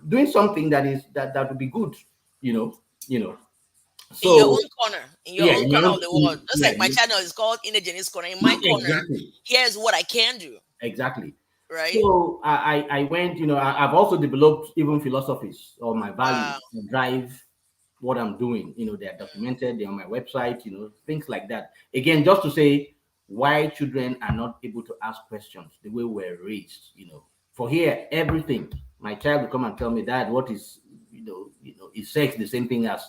doing something that would be good, you know, you know. In your So own corner, in your yeah, own in your corner of own, the world. Just yeah, like my channel is called In a Jenny's Corner. In my corner, exactly, here's what I can do, exactly. right? So I went, I've also developed even philosophies or my values Wow. that drive what I'm doing. They're Mm. documented, they're on my website, things like that. Again, just to say why children are not able to ask questions the way we're raised. For here, everything, my child will come and tell me, Dad, what is, is sex the same thing as,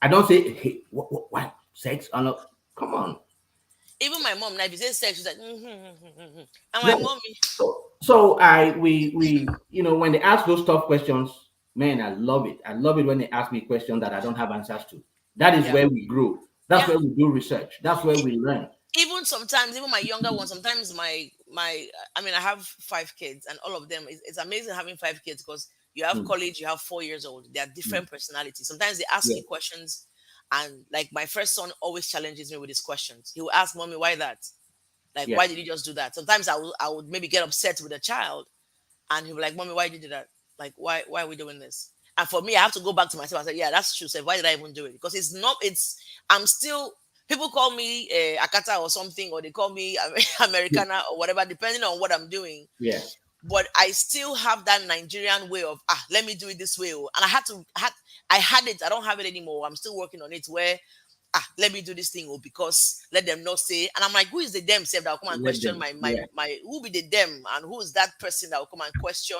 I don't say, hey, what sex? I'm not, come on. Even my mom, now if you say sex, she's like, I'm like, No. mommy. So when they ask those tough questions, man, I love it. I love it when they ask me questions that I don't have answers to. That is Yeah. where we grow. That's Yeah. where we do research. That's where we learn. Even sometimes, even my younger ones, sometimes my I mean, I have 5 kids, and all of them, it's amazing having 5 kids, because you have Mm, college, you have 4 years old, they are mm, different personalities. Sometimes they ask yeah, you questions, and like my first son always challenges me with his questions. He will ask, mommy, why that? Like, yeah, why did you just do that? Sometimes I would maybe get upset with a child, and he'll be like, mommy, why did you do that? Like, why are we doing this? And for me, I have to go back to myself and say, yeah, that's true. So why did I even do it? Because it's not, I'm still, people call me Akata or something, or they call me Americana or whatever, depending on what I'm doing. yeah, But I still have that Nigerian way of, let me do it this way. Oh. And I had it. I don't have it anymore. I'm still working on it, where let me do this thing, or because let them not say. And I'm like, who is the them self that will come and let question them, yeah, who be the them, and who is that person that will come and question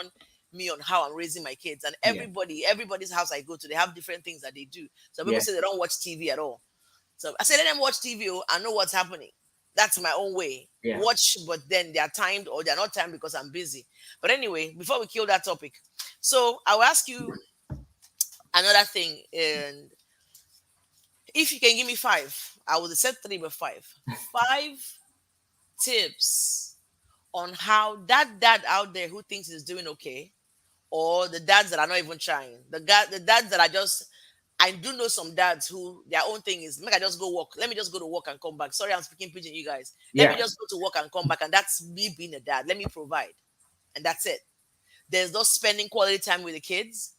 me on how I'm raising my kids? And yeah, everybody's house I go to, they have different things that they do. Some people yeah, say they don't watch TV at all. So I say, let them watch TV, and know what's happening. That's my own way. yeah. Watch, but then they are timed, or they're not timed because I'm busy. But anyway, before we kill that topic, so I will ask you another thing. And if you can give me five, I would accept three, but five. Five tips on how that dad out there who thinks he's doing okay, or the dads that are not even trying, the dads that are just. I do know some dads who their own thing is, make I just go work. Let me just go to work and come back. Sorry, I'm speaking pigeon, you guys. Let me Yeah. just go to work and come back, and that's me being a dad. Let me provide, and that's it. There's no spending quality time with the kids.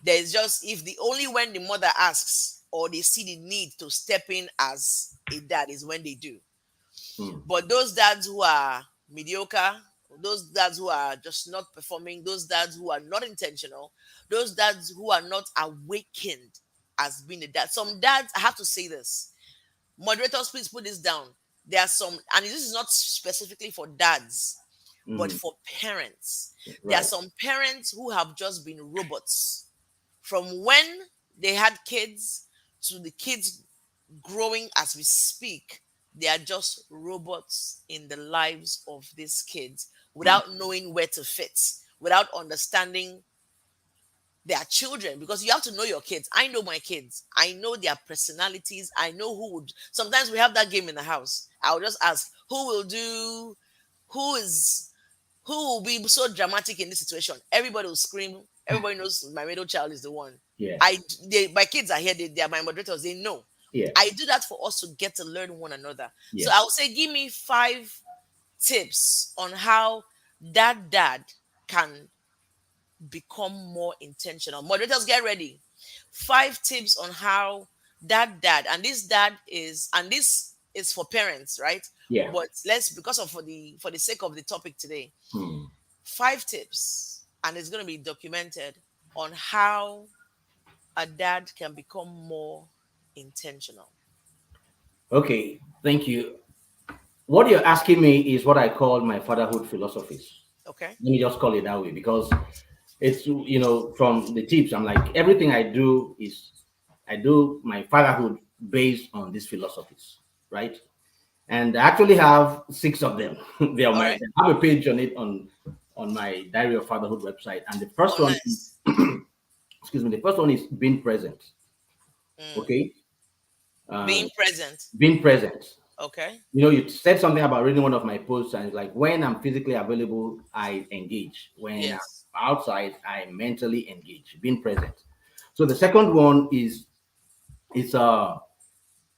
There's just, if the only when the mother asks or they see the need to step in as a dad is when they do. Mm, But those dads who are mediocre, those dads who are just not performing, those dads who are not intentional, those dads who are not awakened as being a dad. Some dads, I have to say this. Moderators, please put this down. There are some, and this is not specifically for dads, but mhm, for parents. There are right. some parents who have just been robots from when they had kids to the kids growing as we speak. They are just robots in the lives of these kids Mm, without knowing where to fit, without understanding their children, because you have to know your kids. I know my kids. I know their personalities. I know who would. Sometimes we have that game in the house. I'll just ask who will do, who is, who will be so dramatic in this situation. Everybody will scream. Everybody knows my middle child is the one. yeah. My kids are here. They are my moderators. They know. Yeah. I do that for us to get to learn one another. So Yeah. I would say, give me 5 tips on how that dad can become more intentional. Moderators, get ready. 5 tips on how that dad, and this is for parents, right? Yeah. But let's, because of for the sake of the topic today, Hmm. 5 tips, and it's going to be documented on how a dad can become more intentional. Okay. Thank you. What you're asking me is what I call my fatherhood philosophies. Okay. Let me just call it that way because it's from the tips. I'm like everything I do is I do my fatherhood based on these philosophies, right? And I actually have six of them. They are All my right. I have a page on it on my Diary of Fatherhood website. And the Oh, first one, nice. excuse me, the first one is being present. Mm. Okay, uh, Being present. being present. Okay. You said something about reading one of my posts, and it's like when I'm physically available, I engage. When I'm Yes. outside, I mentally engage. Being present. So the second one is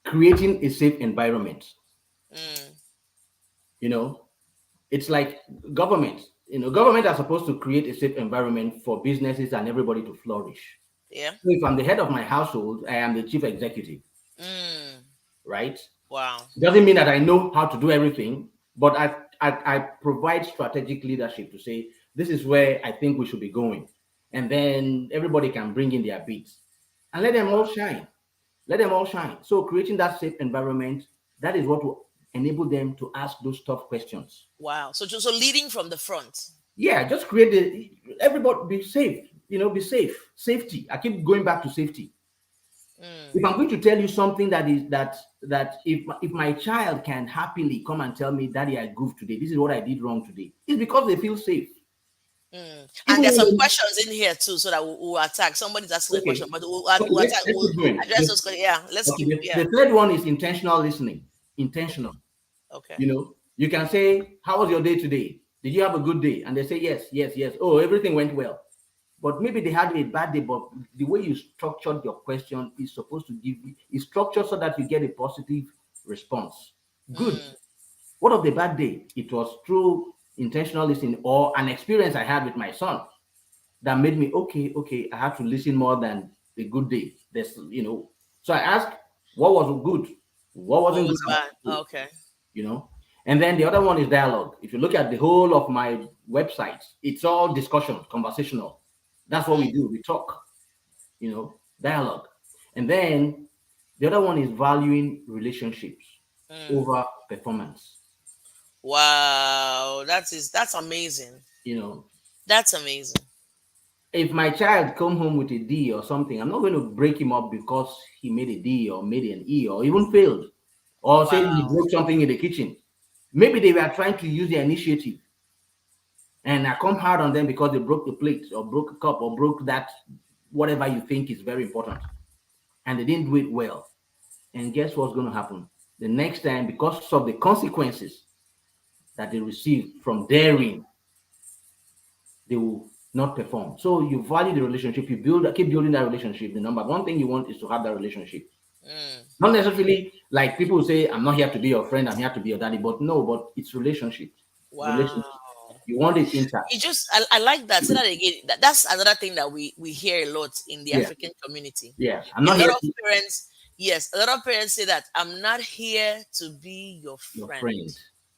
creating a safe environment. Mm. You know, it's like government. Government are supposed to create a safe environment for businesses and everybody to flourish. Yeah. So if I'm the head of my household, I am the chief executive, Mm. right? Wow. Doesn't mean that I know how to do everything, but I provide strategic leadership to say this is where I think we should be going, and then everybody can bring in their beats and let them all shine. Let them all shine. So creating that safe environment, that is what will enable them to ask those tough questions. Wow. So leading from the front. Yeah, just create everybody be safe. Be safe. Safety. I keep going back to safety. Mm. If I'm going to tell you something that if my child can happily come and tell me, Daddy, I goofed today. This is what I did wrong today. It's because they feel safe. Mm. And Even there's when some questions in here too, so that we'll attack. Somebody's asking a question, okay, but okay, we'll attack. let's We'll keep going. address those questions. Yeah. Let's Okay, keep. Yeah. the third one is intentional listening. Okay. Intentional. Okay. You can say, "How was your day today? Did you have a good day?" And they say, "Yes, yes, yes." Oh, everything went well. But maybe they had a bad day, but the way you structured your question is supposed to give you is structured so that you get a positive response. Good. Mm. What of the bad day? It was through intentional listening or an experience I had with my son that made me okay, okay, I have to listen more than a good day. So I asked, what was good? What What wasn't good was about bad? it? Okay. you know and then the other one is dialogue. If you look at the whole of my website, it's all discussion, conversational. That's what we Mm. do. We talk, dialogue. And then the other one is valuing relationships Mm. over performance. Wow. That's amazing. you know That's amazing. if my child come home with a D or something, I'm not going to break him up because he made a D or made an E or even failed or say he Wow. broke something in the kitchen. Maybe they were trying to use their initiative, and I come hard on them because they broke the plate or broke a cup or broke that whatever you think is very important, and they didn't do it well. And guess what's going to happen the next time? Because of the consequences that they receive from daring, they will not perform. So you value the relationship, you keep building that relationship. The number one thing you want is to have that relationship. Mm. Not necessarily like people say, I'm not here to be your friend, I'm here to be your daddy. But no, but it's relationship. Relationship. Wow. You want it intact. I like that. Say that again. That's another thing that we hear a lot in the Yeah. African community. Yeah. I'm A not lot here of to parents, yes, a lot of parents say that I'm not here to be your be your friend. friend.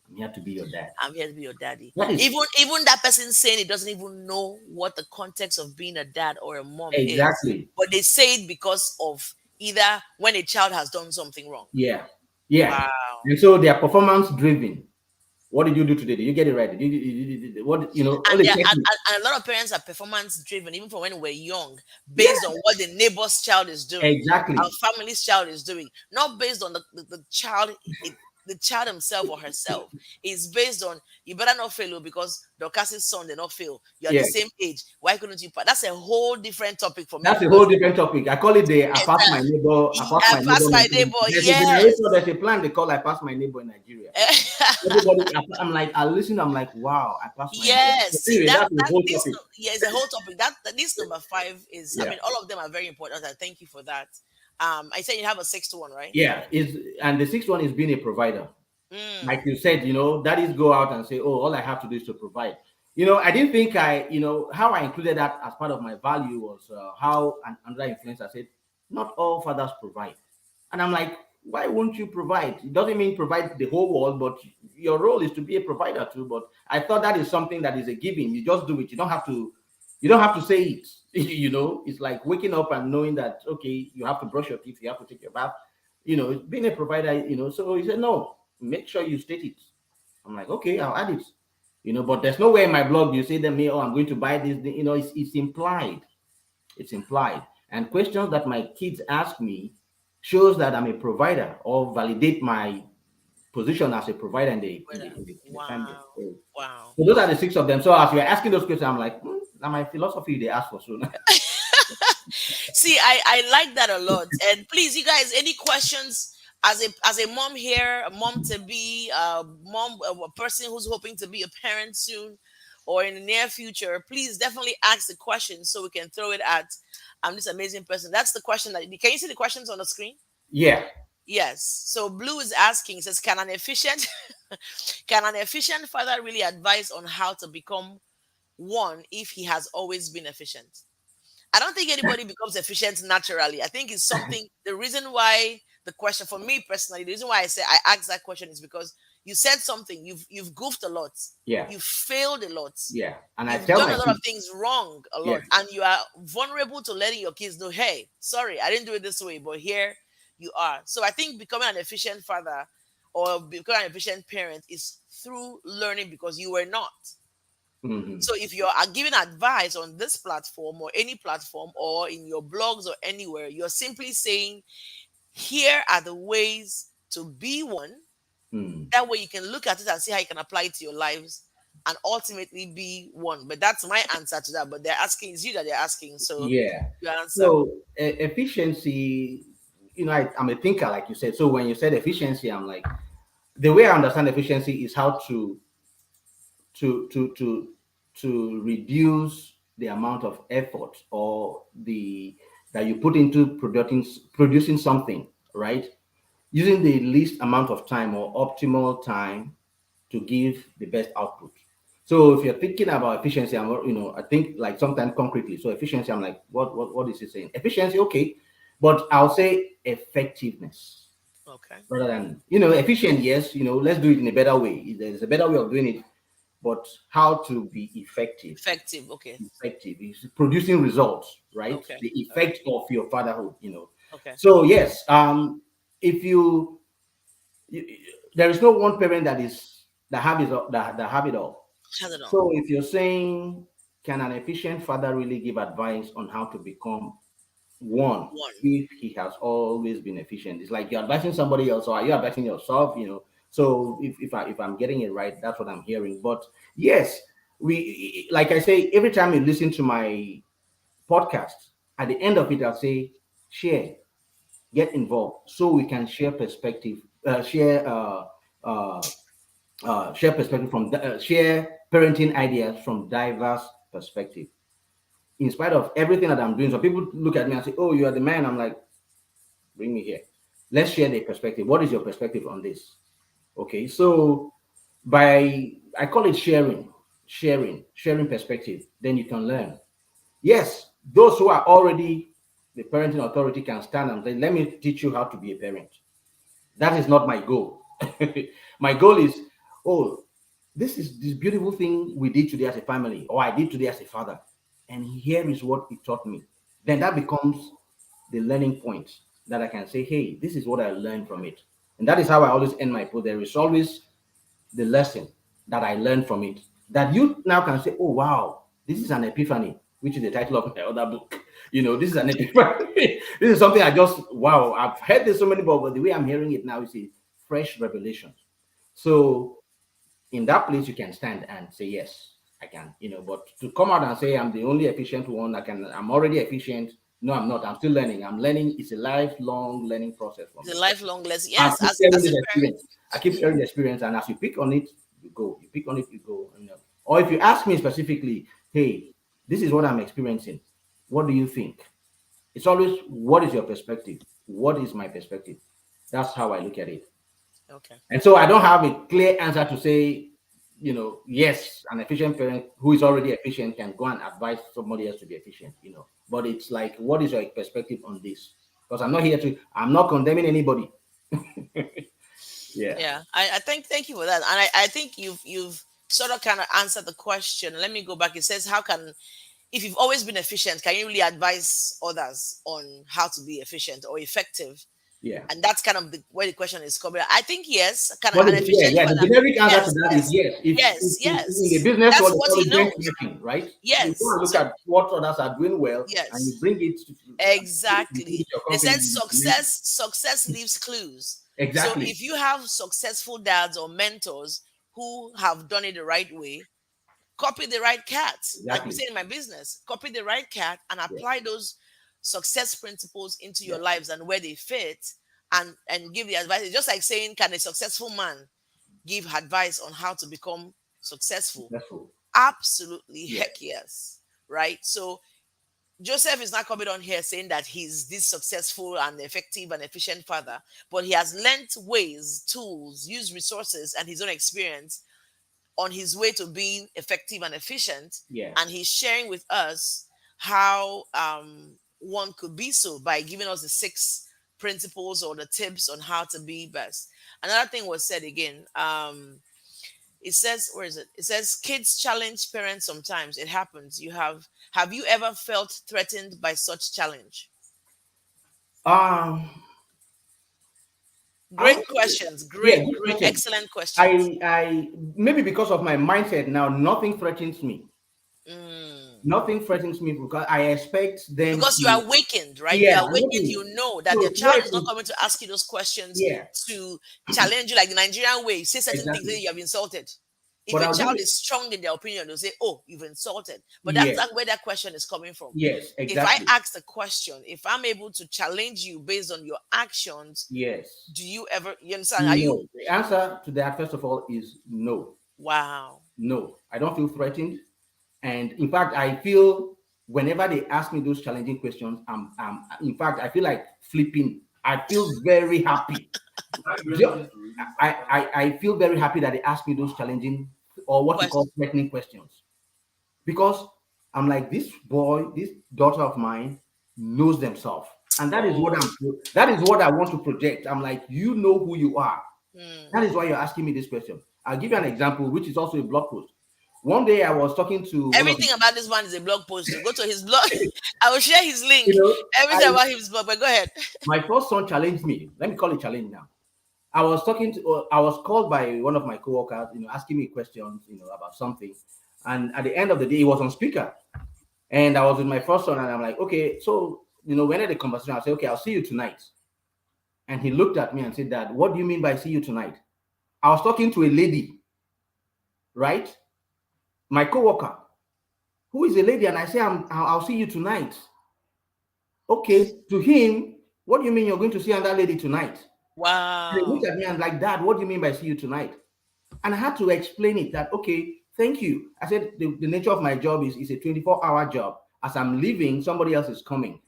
I'm here to be your dad. I'm here to be your daddy. That is Even that person saying it doesn't even know what the context of being a dad or a mom is. exactly. But they say it because of either when a child has done something wrong. Yeah. Yeah. Wow. And so they are performance driven. What did you do today? Did you get it right? What, all And, the there, checking. and a lot of parents are performance driven, even from when we're young, Yeah. based on what the neighbor's child is doing, our Exactly. family's child is doing, not based on the child. The child himself or herself is based on you better not fail because Dorcas's son did not fail. You're the Yeah. same age. Why couldn't you? That's a whole different topic for me That's a whole because different topic. I call it the I it's pass my neighbor, I pass I my neighbor passed my mentality. neighbor. There's a Yes. generator, there's a plan they call I pass my neighbor in Nigeria. Everybody, I'm like, I listen, I'm like, wow, I pass my neighbor. But Yes, see anyway, that that's the that whole this topic. yeah is a whole topic. This number five is. I Yeah. mean, all of them are very important. I thank you for that. I said you have a sixth one, right? Yeah. And the sixth one is being a provider. Like Mm, you said, daddies go out and say, oh, all I have to do is to provide. I didn't think how I included that as part of my value was how another influencer said, not all fathers provide. And I'm like, why won't you provide? It doesn't mean provide the whole world, but your role is to be a provider too. But I thought that is something that is a giving. You just do it. You don't have to say it. It's like waking up and knowing that okay, you have to brush your teeth, you have to take your bath. Being a provider. So he said, no, make sure you state it. I'm like, okay, I'll add it. But there's nowhere in my blog you say to me, oh, I'm going to buy this. It's implied. It's implied. And questions that my kids ask me shows that I'm a provider or validate my position as a provider in the family. wow, So, wow. so those are the six of them. So as you're asking those questions, I'm like, now my philosophy they ask for soon. See, I like that a lot. And please, you guys, any questions as a mom here, a mom to be, a mom, a person who's hoping to be a parent soon or in the near future, please definitely ask the question so we can throw it at this amazing person. That's the question that can you see the questions on the screen? Yeah. Yes. So Blue is asking, says, can an efficient can an efficient father really advise on how to become one if he has always been efficient? I don't think anybody becomes efficient naturally. I think it's something. The reason why the question, for me personally, the reason why I asked that question is because you said something. You've goofed a lot. Yeah, You've failed a lot. yeah. And I You've tell done my a lot of kids, things wrong a yeah. lot, and you are vulnerable to letting your kids know, hey, sorry, I didn't do it this way, but here you are. So I think becoming an efficient father or becoming an efficient parent is through learning because you were not. Hmm. So if you are giving advice on this platform or any platform or in your blogs or anywhere, you're simply saying, here are the ways to be one. Hmm. That way you can look at it and see how you can apply it to your lives and ultimately be one. But that's my answer to that. But they're asking, it's you that they're asking. So Yeah. you answer. So efficiency, I'm a thinker, like you said. So when you said efficiency, I'm like, the way I understand efficiency is how to to to to reduce the amount of effort or the that you put into producing something, right? Using the least amount of time or optimal time to give the best output. So if you're thinking about efficiency, I think like sometimes concretely. So efficiency, I'm like, what is it saying? Efficiency, okay, but I'll say effectiveness Okay. rather than efficient. Yes, let's do it in a better way. There's a better way of doing it, but how to be effective. Effective. Okay. Effective is producing results, right? Okay. The All right. effect of your fatherhood. Okay. So yes, if there is no one parent that have it all. Has it all. So if you're saying, can an efficient father really give advice on how to become one One. if he has always been efficient? It's like you're advising somebody else, or are you advising yourself? So if I'm getting it right, that's what I'm hearing. But yes, we like I say, every time you listen to my podcast, at the end of it, I'll say share, get involved, so we can share perspective, uh, share perspective share parenting ideas from diverse perspective. In spite of everything that I'm doing, some people look at me and say, "Oh, you are the man." I'm like, "Bring me here. Let's share the perspective. What is your perspective on this?" Okay, so by I call it sharing perspective. Then you can learn. Yes, those who are already the parenting authority can stand and say, "Let me teach you how to be a parent." That is not my goal. My goal is, oh, this is this beautiful thing we did today as a family, or I did today as a father. And here is what it taught me. Then that becomes the learning point that I can say, hey, this is what I learned from it. And that is how I always end my post. There is always the lesson that I learned from it. That you now can say, oh, wow, this is an epiphany, which is the title of my other book. This is an epiphany. This is something I just, wow, I've heard this so many, but the way I'm hearing it now is a fresh revelation. So in that place, you can stand and say, yes, I can. But to come out and say, I'm the only efficient one, I'm already efficient. No, I'm not. I'm still learning. I'm learning. It's a lifelong learning process for It's a me. lifelong lesson. I Yes, keep sharing as a this parent. experience. I keep sharing the experience, and as you pick on it, you go. You pick on it, you go. Or if you ask me specifically, hey, this is what I'm experiencing. What do you think? It's always, what is your perspective? What is my perspective? That's how I look at it. Okay. And so I don't have a clear answer to say, yes, an efficient parent who is already efficient can go and advise somebody else to be efficient. But it's like, what is your perspective on this? Because I'm not condemning anybody. Yeah. Yeah, I think thank you for that, and I think you've sort of kind of answered the question. Let me go back. It says, how can, if you've always been efficient, can you really advise others on how to be efficient or effective? Yeah. And that's kind of where the question is coming. I think yes, kind of Well, an yeah, efficient yeah. The father. generic answer to Yes, that is yes, yes. If yes, in the yes. business That's world, they what call he it knows. benchmarking, right? You go Yes. and look So at what others are doing well, and you yes, bring it to you bring it exactly. to your They company, said and you implement it. success leaves clues. So Exactly. if you have successful dads or mentors who have done it the right way, copy the right cat. Like we Exactly. say in my business, copy the right cat and Yeah. apply those success principles into your Yeah. lives and where they fit, and give the advice. It's just like saying, can a successful man give advice on how to become successful? Successful. Absolutely, Yeah. heck yes. Right? So Joseph is not coming on here saying that he's this successful and effective and efficient father, but he has learnt ways, tools, used resources, and his own experience on his way to being effective and efficient. Yeah. And he's sharing with us how one could be so by giving us the 6 principles or the tips on how to be best. Another thing was said again. It says, where is it? It says kids challenge parents sometimes. It happens. Have you ever felt threatened by such challenge? Um, I Great would, questions. yeah, Great, good great, question. excellent questions. I maybe because of my mindset now, nothing threatens me. Mm. Nothing threatens me because I expect them Because you to. are awakened, right? You Yeah, are I'm awakened. looking. You know that So the child yes, is not coming to ask you those questions yeah, to challenge you like the Nigerian way. You say certain things that exactly. you have insulted. If But a I'll give child it. is strong in their opinion, they'll say, "Oh, you've insulted." But that's Yes, not where that question is coming from. yes, If I exactly. ask the question, if I'm able to challenge you based on your actions, Yes. do you ever? You understand? Are you? No. The answer to that, first of all, is no. Wow. No. I don't feel threatened. And in fact, I feel whenever they ask me those challenging questions, in fact, I feel like flipping. I feel very happy. Ju- I feel very happy that they ask me those challenging or what you call Question. threatening questions because I'm like, this boy, this daughter of mine knows themselves. And that is what Oh. that is what I want to project. I'm like, you know who you are. That Hmm. is why you're asking me this question. I'll give you an example, which is also a blog post. One day I was talking to one of Everything about this man is a blog post. So go to his blog. I will share his link. you know, Everything I about his blog. But go ahead. my first son challenged me. Let me call it challenge now. I was called by one of my coworkers, asking me questions, about something. And at the end of the day, he was on speaker. And I was with my first son, and I'm like, okay, so we ended the conversation. I said, okay, I'll see you tonight. And he looked at me and said, Dad, what do you mean by see you tonight? I was talking to a lady, right? My coworker, who is a lady, and I say, I'll see you tonight. Okay, to him, what do you mean you're going to see another lady tonight? And he looked Wow. at me and like, Dad, what do you mean by see you tonight? And I had to explain it that, okay, thank you. I said, the nature of my job is a 24-hour job. As I'm leaving, somebody else is coming.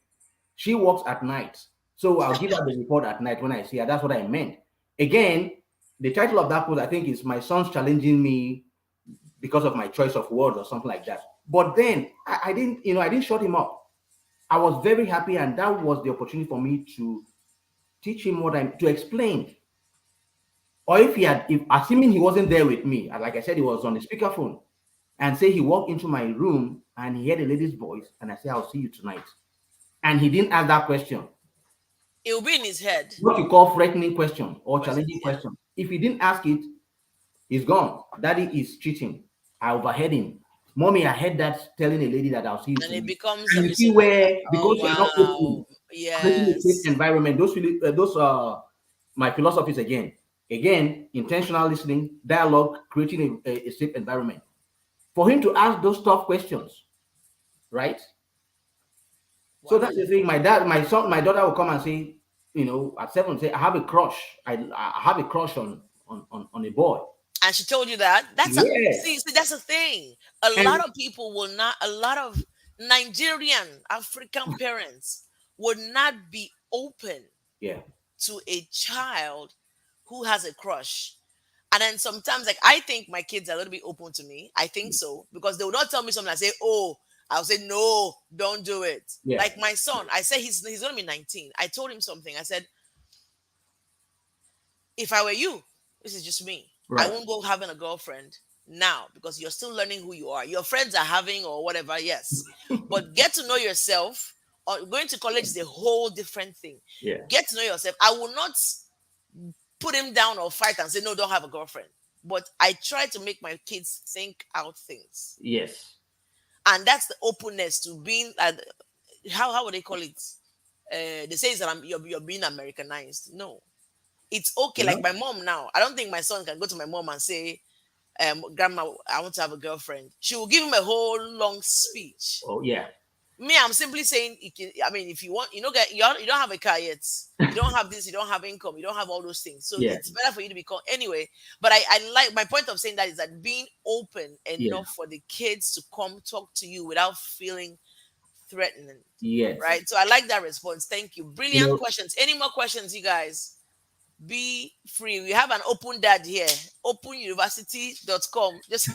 She works at night. So I'll give her the report at night when I see her. That's what I meant. Again, the title of that post, I think, is My Son's Challenging Me Because of My Choice of Words or something like that. But then I didn't shut him up. I was very happy, and that was the opportunity for me to teach him to explain. Or if assuming he wasn't there with me, and like I said, he was on the speakerphone, and say he walked into my room and he heard a lady's voice, and I say, I'll see you tonight. And he didn't ask that question. It will be in his head. What you call threatening question or Questions, challenging yeah. question. If he didn't ask it, he's gone. Daddy is cheating. I overheard him. Mommy, I heard that telling a lady that I'll see you And it tonight. becomes a And you see misunderstanding. where, Oh because you're not wow. open, creating a safe Yes. environment, those my philosophies again. Again, intentional listening, dialogue, creating a safe environment. For him to ask those tough questions, right? So that's the Wow. thing. My daughter will come and say, at 7, say, I have a crush. I have a crush on a boy. And she told you that. That's a see, Yes. see, that's a thing. A And lot of people will not, a lot of Nigerian African parents would not be open yeah, to a child who has a crush. And then sometimes, like, I think my kids are going to be open to me. I think so because they will not tell me something. I say, "Oh," I'll say, "No, don't do it." yeah, Like my son, I say he's going to be 19. I told him something. I said, "If I were you, this is just me. I right. won't go having a girlfriend now because you're still learning who you are. Your friends are having or whatever, yes, but get to know yourself. Or going to college is a whole different thing. Yeah. Get to know yourself. I will not put him down or fight and say, no, don't have a girlfriend. But I try to make my kids think out things. Yes. And that's the openness to being, how would they call it? They say that you're being Americanized. No, it's okay. You Like know? my mom now, I don't think my son can go to my mom and say, Grandma, I want to have a girlfriend. She will give him a whole long speech. Oh yeah. Me, I'm simply saying, I mean, if you want, you don't have a car yet. You don't have this, you don't have income, you don't have all those things. So Yeah. it's better for you to become anyway. But I like my point of saying that is that being open Yeah. enough for the kids to come talk to you without feeling threatened. Yes. Right. So I like that response. Thank you. You Brilliant know, questions. Any more questions, you guys? Be free. We have an open dad here. Openuniversity.com. Just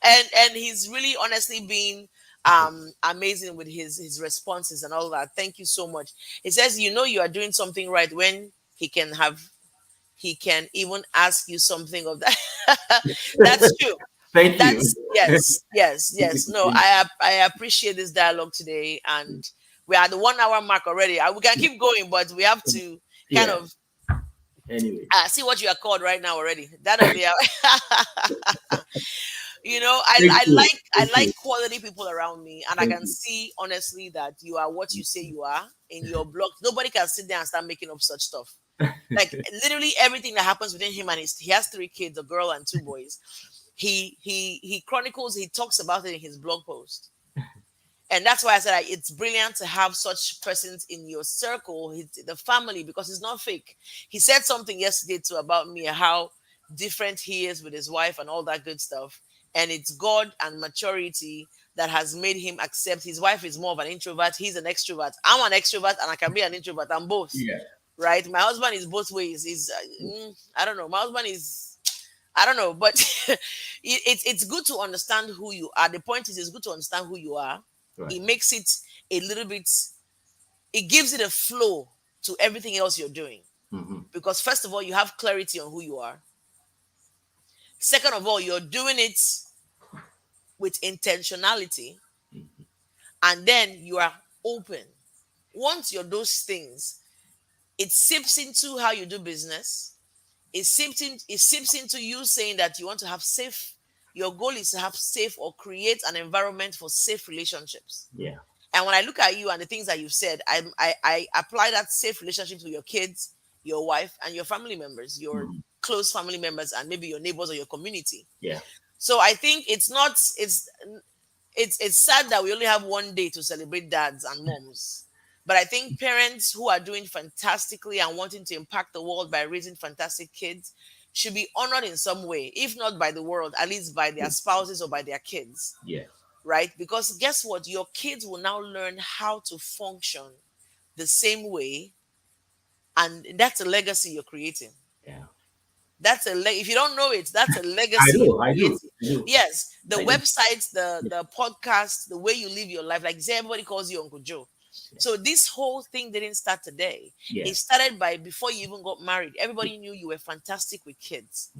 and he's really honestly been amazing with his responses and all that. Thank you so much. He says, you know, you are doing something right when he can even ask you something of that. That's true. thank you. That's yes, yes, Thank yes. No, you. I appreciate this dialogue today, and we are the 1 hour mark already. We can keep going, but we have to kind Yeah. of Anyway, see what you are called right now already. That of the you know, thank you. I Thank like you. quality people around me, and I Thank can you. see honestly that you are what you say you are in your blog. Nobody can sit there and start making up such stuff. Like literally everything that happens within him and he has 3 kids, a girl and 2 boys. He chronicles, he talks about it in his blog post. And that's why I said it's brilliant to have such persons in your circle, the family, because it's not fake. He said something yesterday too about me, how different he is with his wife and all that good stuff. And it's God and maturity that has made him accept his wife is more of an introvert. He's an extrovert. I'm an extrovert and I can be an introvert. I'm both. Yeah. Right? My husband is both ways. I don't know. My husband is I don't know, but it's good to understand who you are. The point is, it's good to understand who you are. Right. It makes it a little bit. It gives it a flow to everything else you're doing. Mm-hmm. Because first of all, you have clarity on who you are. Second of all, you're doing it with intentionality, and then you are open. Once you're those things, it seeps into how you do business. It seeps into you saying that you want to have safe. Your goal is to have safe or create an environment for safe relationships. Yeah. And when I look at you and the things that you've said, I apply that safe relationships with your kids, your wife, and your family members, your Mm-hmm. close family members, and maybe your neighbors or your community. Yeah. So I think it's sad that we only have one day to celebrate dads and moms. But I think parents who are doing fantastically and wanting to impact the world by raising fantastic kids should be honored in some way, if not by the world, at least by their spouses or by their kids, Yes. right? Because guess what? Your kids will now learn how to function the same way, and that's a legacy you're creating. Yeah. If you don't know it, that's a I legacy you're do. I do. creating. I do. Yes, the I do. websites, Yeah. the podcast, the way you live your life, like you say, everybody calls you Uncle Joe. So this whole thing didn't start today. Yeah. It started by before you even got married. Everybody knew you were fantastic with kids.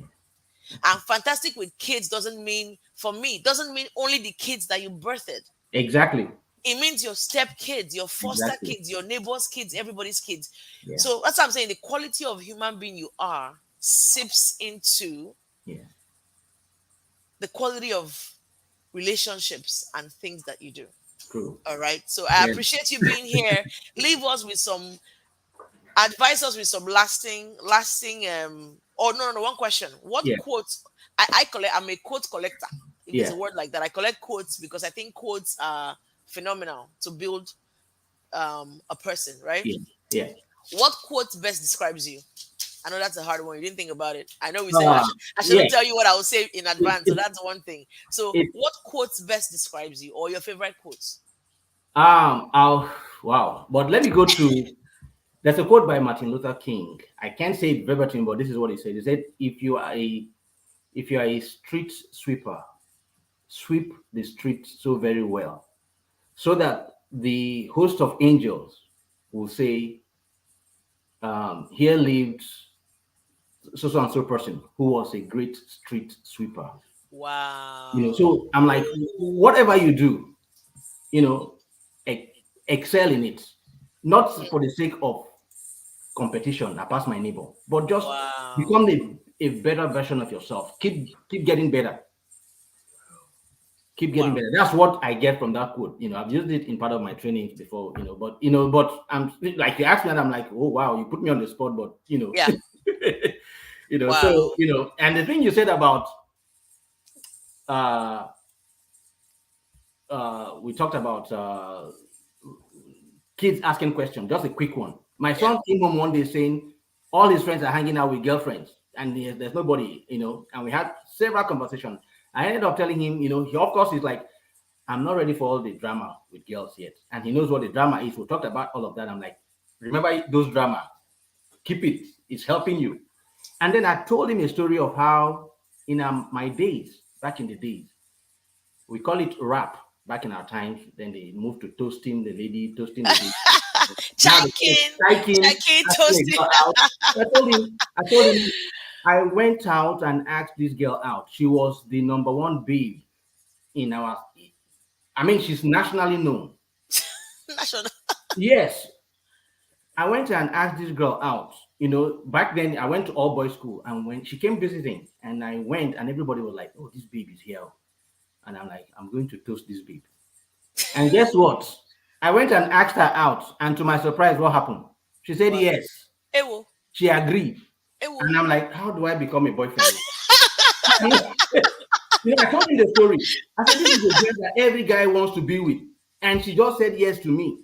And fantastic with kids doesn't mean, for me, doesn't mean only the kids that you birthed. Exactly. It means your step kids, your foster Exactly. kids, your neighbors' kids, everybody's kids. Yeah. So that's what I'm saying. The quality of human being you are seeps into Yeah. the quality of relationships and things that you do. True. All right. So I Yeah. appreciate you being here. Leave us with some advise us with some lasting oh no, one question. What Yeah. quotes I collect, I'm a quote collector, if there's Yeah. a word like that. I collect quotes because I think quotes are phenomenal to build a person, right? Yeah. Yeah. What quote best describes you? I know that's a hard one. You didn't think about it. I know we said Uh, I yeah. shouldn't tell you what I will say in It, advance. So it, that's one thing. So, it, what quotes best describes you, or your favorite quotes? I'll, wow. But let me go to, there's a quote by Martin Luther King. I can't say it verbatim, but this is what he said. He said, if you are a street sweeper, sweep the street so very well, so that the host of angels will say, here lived so and so person who was a great street sweeper. Wow. So I'm like, whatever you do, you know, e- excel in it, not for the sake of competition. I pass my neighbor, but just Wow. become a better version of yourself. Keep getting better. Keep getting Wow. better. That's what I get from that quote. I've used it in part of my trainings before. But I'm like, you asked me, and I'm like, oh wow, you put me on the spot. But Yeah. Wow. so and the thing you said about uh we talked about kids asking questions. Just a quick one. My Yeah. son came home one day saying all his friends are hanging out with girlfriends, and there's nobody. And we had several conversations. I ended up telling him, he of course is like, I'm not ready for all the drama with girls yet. And he knows what the drama is. We talked about all of that. I'm like, remember those drama, keep it. It's helping you. And then I told him a story of how in my days, back in the days, we call it rap back in our times. Then they moved to toasting the lady, toasting the lady. Now they call it Checking, striking, checking, asking a toasting. girl out. I told him, I went out and asked this girl out. She was the number one babe in our, I mean, she's nationally known. National. Yes, I went and asked this girl out. Back then I went to all boys school, and when she came visiting, and I went, and everybody was like, "Oh, this babe is here," and I'm like, "I'm going to toast this babe." And guess what? I went and asked her out, and to my surprise, what happened? She said What? yes. Ewo, She agreed, ewo. and I'm like, "How do I become a boyfriend?" I told him the story. I said, "This is the girl that every guy wants to be with," and she just said yes to me.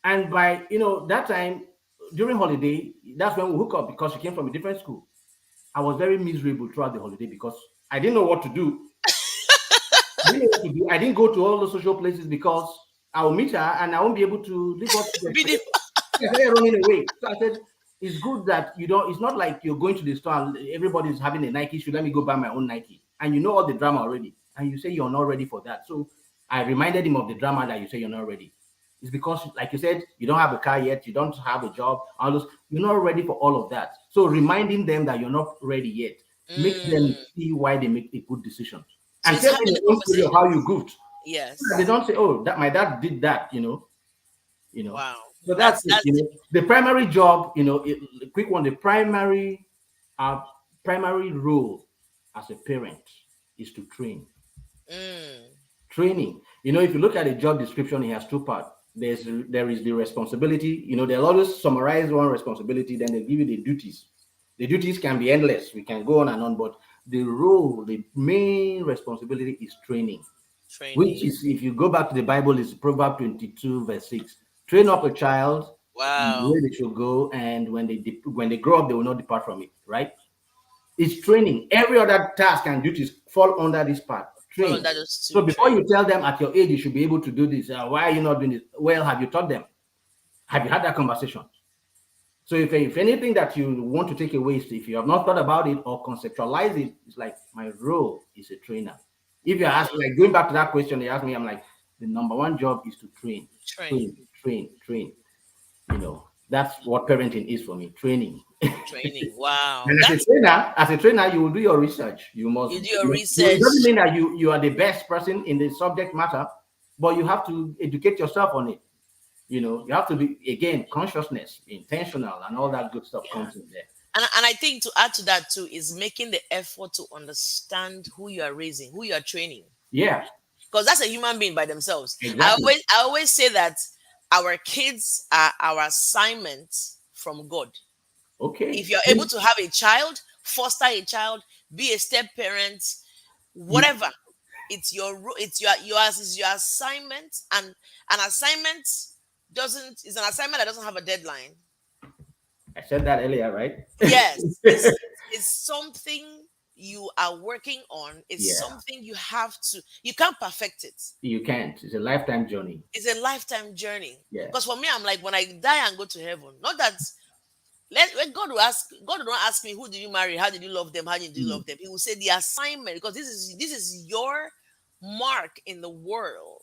And by that time during holiday, that's when we hook up because she came from a different school. I was very miserable throughout the holiday because I didn't know what to do. I didn't go to all the social places because I will meet her and I won't be able to live up to the Be the expectation. I started running away. So I said, it's good that you don't, it's not like you're going to the store and everybody's having a Nike shoe. Let me go buy my own Nike. And you know all the drama already. And you say you're not ready for that. So I reminded him of the drama that you say you're not ready. It's because, like you said, you don't have a car yet, you don't have a job, all those, you're not ready for all of that. So reminding them that you're not ready yet makes them mm. see why they make a good decision. So And it's tell them having your the own story of how conversations. you goofed. So that they Yes. don't say, "Oh, that my dad did that." Wow. So that's That's it. that's deep. The primary job, the quick one, uh, primary role as a parent is to train. Mm. Training. If you look at the job description, it has two parts. There is the responsibility. They'll always summarize one responsibility, then they give you the duties. The duties can be endless. We can go on and on, but the main responsibility is training, which Training. is, if you go back to the Bible, is Proverbs 22, verse 6. Train up a child in the Wow. way they should go, and when they grow up, they will not depart from it. Right? It's training. Every other task and duties fall under this part. Follow Train. that just So to before train. you tell them at your age you should be able to do this, why are you not doing this? Well, have you taught them? Have you had that conversation? So if anything that you want to take away is, if you have not thought about it or conceptualize it, it's like, my role is a trainer. If you're Wow. asking, like, going back to that question they asked me, I'm like, the number one job is to train, Train. train, train, train. That's what parenting is for me, training. Training. Wow. And That's as a trainer, you will do your research. You must. you do your It research. doesn't mean that you are the best person in the subject matter, but you have to educate yourself on it. You have to be, again, consciousness, intentional, and all that good stuff Yeah. comes in there. And I think to add to that too is making the effort to understand who you are raising, who you are training. Yeah, Because that's a human being by themselves. exactly. I always say that our kids are our assignment from God. If Okay. you're able to have a child, foster a child, be a step parent, You, whatever, it's yours is your assignment. And an assignment doesn't is an assignment that doesn't have a deadline. I said that earlier, right? Yes, it's something you are working on. It's Yeah, something you can't perfect it. you can't. It's a lifetime journey. It's a lifetime journey. Yeah. Because for me, I'm like, when I die and go to heaven, not that when God will not ask me, who did you marry, how did you love them, how did you Mm, love them. He will say the assignment, because this is your mark in the world.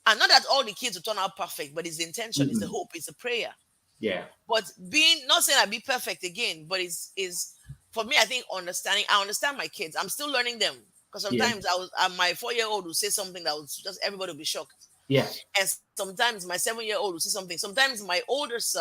And not that all the kids will turn out perfect, but it's the intention, it's the mm-mm. hope, it's the prayer. Yeah. But being not saying I be perfect again, but is for me, I think understanding. I understand my kids. I'm still learning them because Yeah. sometimes my 4-year-old will say something that was just everybody will be shocked, Yeah. and sometimes my 7-year-old will say something. Sometimes my oldest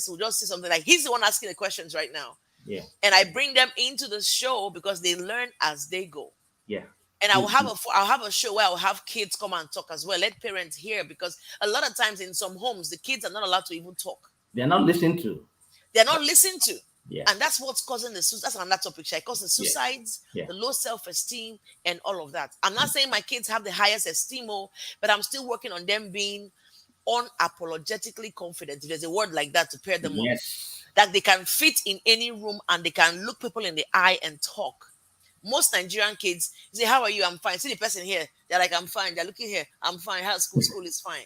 will just say something like he's the one asking the questions right now, Yeah. and I bring them into the show because they learn as they go. Yeah. And Good. Good. I'll have a show where I'll have kids come and talk as well. Let parents hear because a lot of times in some homes the kids are not allowed to even talk. They're not listened to. They're not listened to. Yeah. And that's what's causing the suicide. That's another topic. It causes the Yeah. suicides, Yeah. the low self-esteem, and all of that. I'm not saying my kids have the highest esteem, but I'm still working on them being unapologetically confident. If there's a word like that to pair them up. Yes. That they can fit in any room and they can look people in the eye and talk. Most Nigerian kids say, "How are you?" "I'm fine." See the person here, they're like, "I'm fine." They're looking here, "I'm fine." How school? School is fine.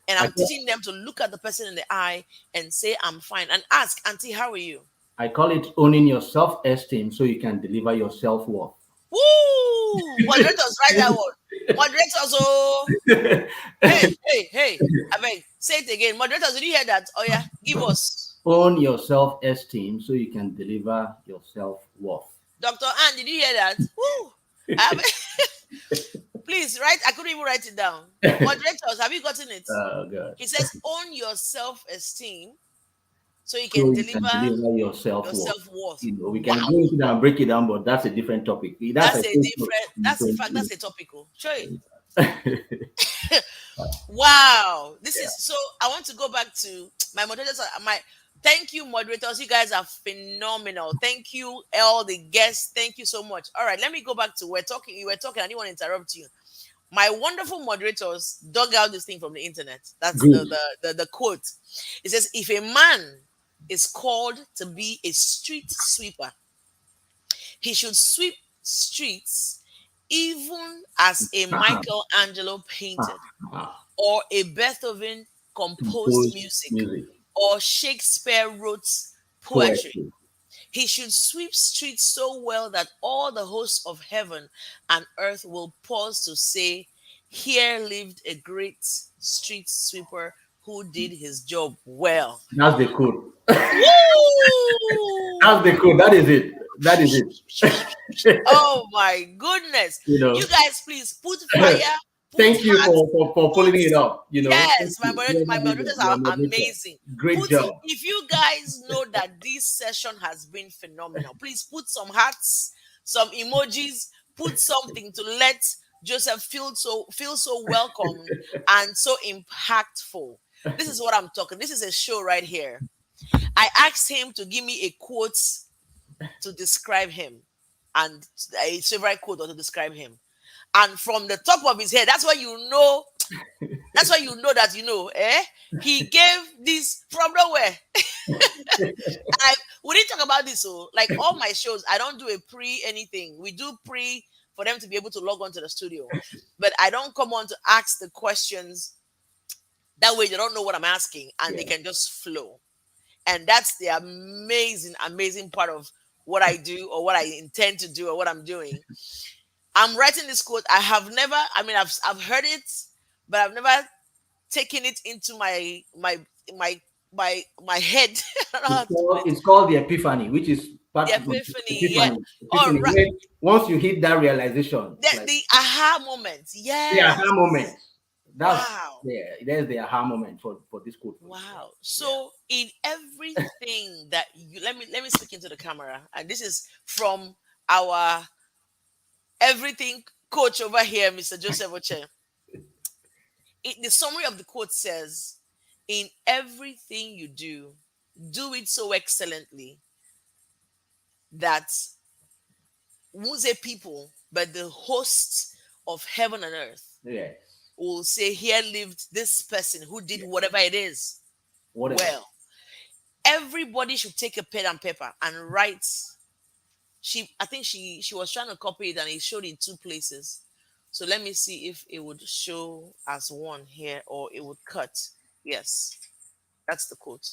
And I I'm call, teaching them to look at the person in the eye and say, "I'm fine," and ask, "Auntie, how are you?" I call it owning your self-esteem so you can deliver your self-worth. Woo! Moderators, write that word. Moderators, oh, hey, hey, hey. I beg, say it again. Moderators, did you hear that? Oh yeah, give us. Own your self-esteem so you can deliver your self-worth. Dr. Ann, did you hear that? Woo! I beg, please write. I couldn't even write it down. Moderators, have you gotten it? Oh God. He says, own your self-esteem so you So can you can deliver deliver your your self-worth. self-worth. You know, we can go Wow. into that and break it down, but that's a different topic. That's a That's a whole different, that's in fact, different. that's a topical. Sure. Yeah. Wow, this is so. I want to go back to my moderators. My thank you, moderators. You guys are phenomenal. Thank you, all the guests. Thank you so much. All right, let me go back to we're talking. You were talking. I didn't want to interrupt you. My wonderful moderators dug out this thing from the internet. That's Good. the quote. It says, "If a man is called to be a street sweeper, he should sweep streets, even as a Ah, Michelangelo ah, painted, ah. or a Beethoven composed Composed music, music, or Shakespeare wrote poetry. poetry. He should sweep streets so well that all the hosts of heaven and earth will pause to say, 'Here lived a great street sweeper who did his job well.'" That's the code. That's the Woo! code. That is it. That is it. Oh my goodness. you You know. guys, please put fire, put Thank you heart, for put pulling it up. You know, thank yes, you. my Whoever did moderators that, you're are a moderator. amazing. Great Put job. if you guys know that this session has been phenomenal, please put some hearts, some emojis, put something to let Joseph feel so welcomed and so impactful. This is what I'm talking. This is a show right here. I asked him to give me a quote to describe him, and a favorite quote or to describe him. And from the top of his head, that's why you know. That's why you know that you know. He gave this from nowhere. I we didn't talk about this. So, like all my shows, I don't do a pre anything. We do pre for them to be able to log on to the studio, but I don't come on to ask the questions. That way, they don't know what I'm asking, and they Yeah. can just flow. And that's the amazing, amazing part of what I do or what I intend to do or what I'm doing. I'm writing this quote. I have never, I mean, I've heard it, but I've never taken it into my my head. I don't know how to put it. It's called the epiphany, which is The part of epiphany, yeah. epiphany. All Epiphany. right. Where once you hit that realization, like The aha moment. the aha Yes. moment. That's Wow. yeah, there's the aha moment for this quote for you. Wow. Yeah. So in everything that you let me speak into the camera. And this is from our everything coach over here, Mr. Joseph Oche. The summary of the quote says, "In everything you do it so excellently that won't say people, but the hosts of heaven and earth Yeah. will say, 'Here lived this person who did Yeah. whatever it is Whatever. well.'" Everybody should take a pen and paper and write. I think she was trying to copy it and it showed in two places. So let me see if it would show as one here or it would cut. Yes, that's the quote.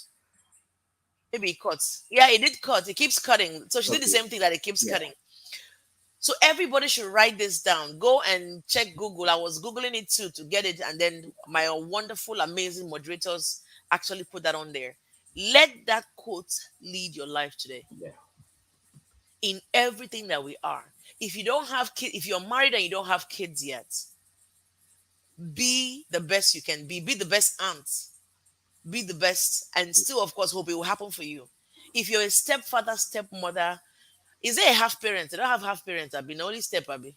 Maybe it cuts. Yeah, it did cut. It keeps cutting. So she did the Okay. same thing that it keeps Yeah. cutting. So everybody should write this down. Go and check Google. I was Googling it too to get it. And then my wonderful, amazing moderators actually put that on there. Let that quote lead your life today Yeah. in everything that we are. If you don't have kids, if you're married and you don't have kids yet, be the best you can be. Be the best aunt. Be the best. And still, of course, hope it will happen for you. If you're a stepfather, stepmother, is there a half parent? They don't have half parents. I've been only step, Abby.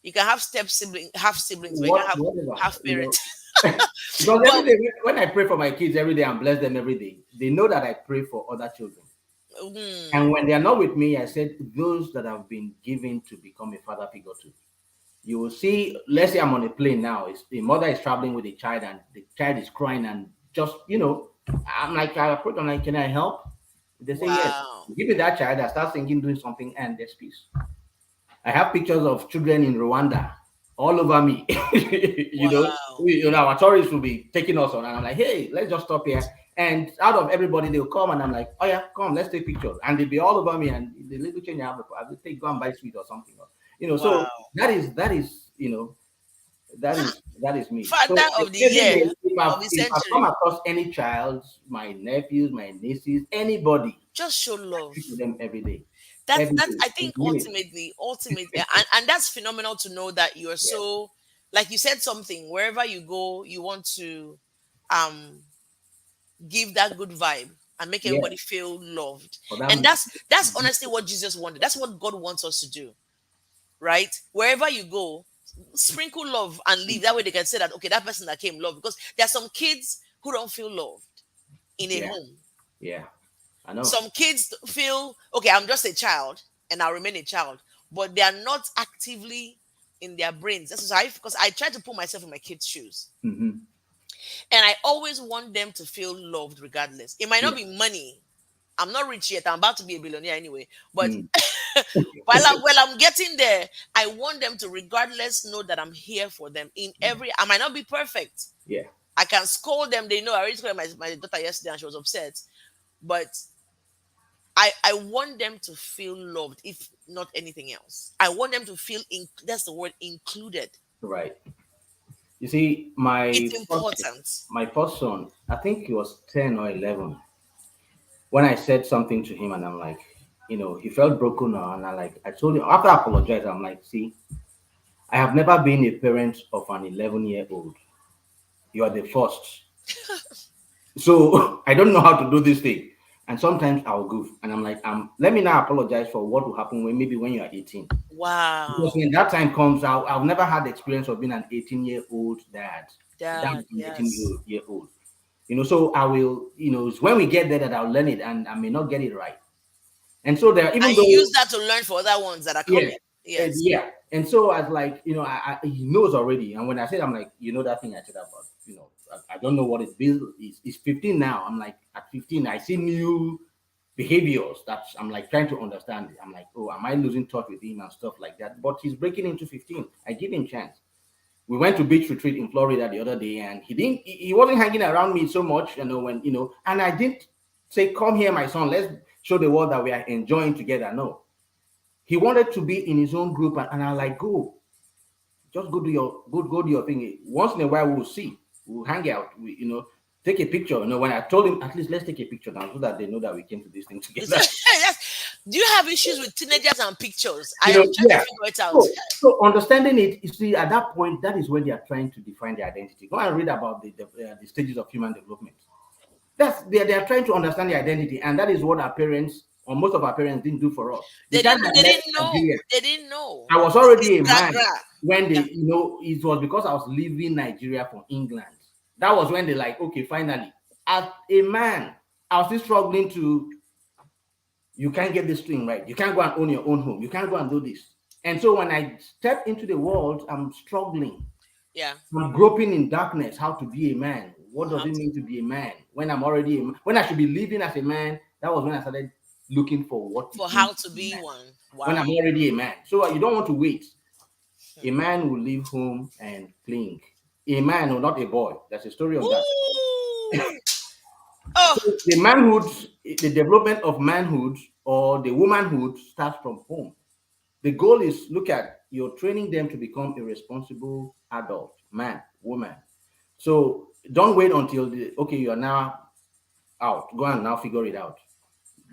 You can have step sibling, half siblings, but you can have Whatever, half parents. because every But day when I pray for my kids every day and bless them every day, they know that I pray for other children. And hmm, when they are not with me, I said those that have been given to become a father figure to. You will see, let's say I'm on a plane now. It's, the mother is traveling with a child and the child is crying and just, I'm like, I approach, I'm like, can I help? They say yes. wow, Give me that child, I start singing, doing something, and there's peace. I have pictures of children in Rwanda all over me. Wow. Our tourists will be taking us on, and I'm like, hey, let's just stop here. And out of everybody, they'll come, and I'm like, oh yeah, come, let's take pictures, and they'll be all over me. And the little change I will take, go and buy sweet or something, So Wow. that is that is me. Father So of the every year day, of the if I've come century. across any child, my nephews, my nieces, anybody, Just show I love. speak to them That's every that's day, I in think minutes. ultimately, and that's phenomenal to know that you're Yeah, so, like you said something, wherever you go, you want to um give that good vibe and make yeah. everybody feel loved. For that And matter. that's honestly what Jesus wanted. That's what God wants us to do, right? Wherever you go, sprinkle love and leave. That way they can say that, okay, that person that came loved. Because there are some kids who don't feel loved in a Yeah, home. yeah. I know. Some kids feel, okay, I'm just a child and I'll remain a child, but they are not actively in their brains. That's why, because I try to put myself in my kids' shoes. Hmm. And I always want them to feel loved regardless. It might not Yeah. be money. I'm not rich yet. I'm about to be a billionaire anyway. But Mm. while I'm getting there, I want them to, regardless, know that I'm here for them in every. I might not be perfect. Yeah. I can scold them. They know. I already scolded my daughter yesterday and she was upset. But I want them to feel loved, if not anything else. I want them to feel that's the word, included. Right. You see, It's important. my first son, I think he was 10 or 11. When I said something to him, and I'm like, he felt broken, and I told him after I apologized, I'm like, see, I have never been a parent of an 11-year-old. You are the first. So I don't know how to do this thing. And sometimes I'll goof. And I'm like, let me now apologize for what will happen when you are 18. Because Wow. when that time comes, I've never had the experience of being an 18-year-old dad. That Dad, was an 18 yes. year old. So I will, it's when we get there that I'll learn it, and I may not get it right. And so there, And even you use though, that to learn for other ones that are yeah, coming. Yes. yeah. And so I was like, he knows already. And when I said, I'm like, that thing I said about, I don't know what it is. It's 15 now. I'm like, at 15, I see new behaviors that I'm like trying to understand it. I'm like, oh, am I losing touch with him and stuff like that? But he's breaking into 15. I give him chance. We went to beach retreat in Florida the other day, and he wasn't hanging around me so much, and I didn't say, come here, my son, let's show the world that we are enjoying together. No, he wanted to be in his own group, and I like, go, just go do your thing. Once in a while, we'll see, we'll hang out, take a picture. When I told him, at least let's take a picture now, so that they know that we came to this thing together. Do you have issues with teenagers and pictures? I am trying to Yeah. figure it out. So understanding it, you see, at that point, that is when they are trying to define their identity. Go and read about the stages of human development. They are trying to understand their identity, and that is what our parents, or most of our parents, didn't do for us. The They time didn't. I They left didn't know. Nigeria, They didn't know. I was It's already a man gagra. when Yeah. it was because I was leaving Nigeria for England. That was when they like, okay, finally, as a man, I was still struggling to, you can't get this thing right. You can't go and own your own home. You can't go and do this. And so when I step into the world, I'm struggling. Yeah. I'm groping in darkness how to be a man. What does How it to, mean to be a man? When I'm already when I should be living as a man, that was when I started looking for what it for means how to to be a be man. one. When I'm Wow. already a man. So you don't want to wait. A Hmm. man will leave home and cling. A man or not a boy. There's a story on that. Ooh. So Oh. the manhood, the development of manhood or the womanhood starts from home. The goal is, look at, you're training them to become a responsible adult, man, woman. So don't wait until okay, you are now out. Go and now figure it out.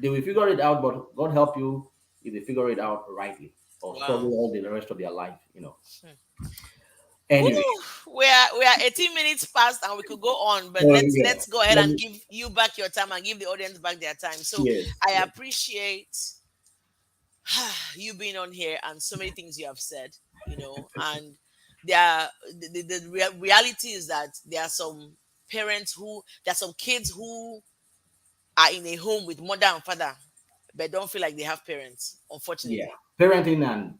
They will figure it out, but God help you if they figure it out rightly or struggle Wow. all the rest of their life. Hmm. Anyway, Woo. We are 18 minutes past and we could go on, but so let's yeah, let's go ahead let and me, give you back your time and give the audience back their time. So yes, I yes, appreciate you being on here and so many things you have said, and the reality is that there are some kids who are in a home with mother and father but don't feel like they have parents, yeah. unfortunately. Parenting and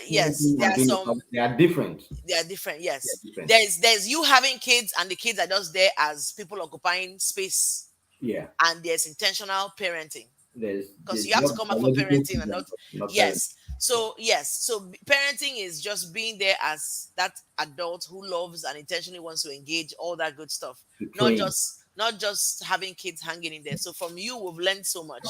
Yes, there are being a some. father, they are different. They are different. They are Yes, different. there's you having kids and the kids are just there as people occupying space, Yeah. and there's intentional parenting There's because there's you have to what come back for biological parenting kids and and not. not parents. Yes, So yes, so parenting is just being there as that adult who loves and intentionally wants to engage, all that good stuff. To Not train. just not just having kids hanging in there. So from you, we've learned so much,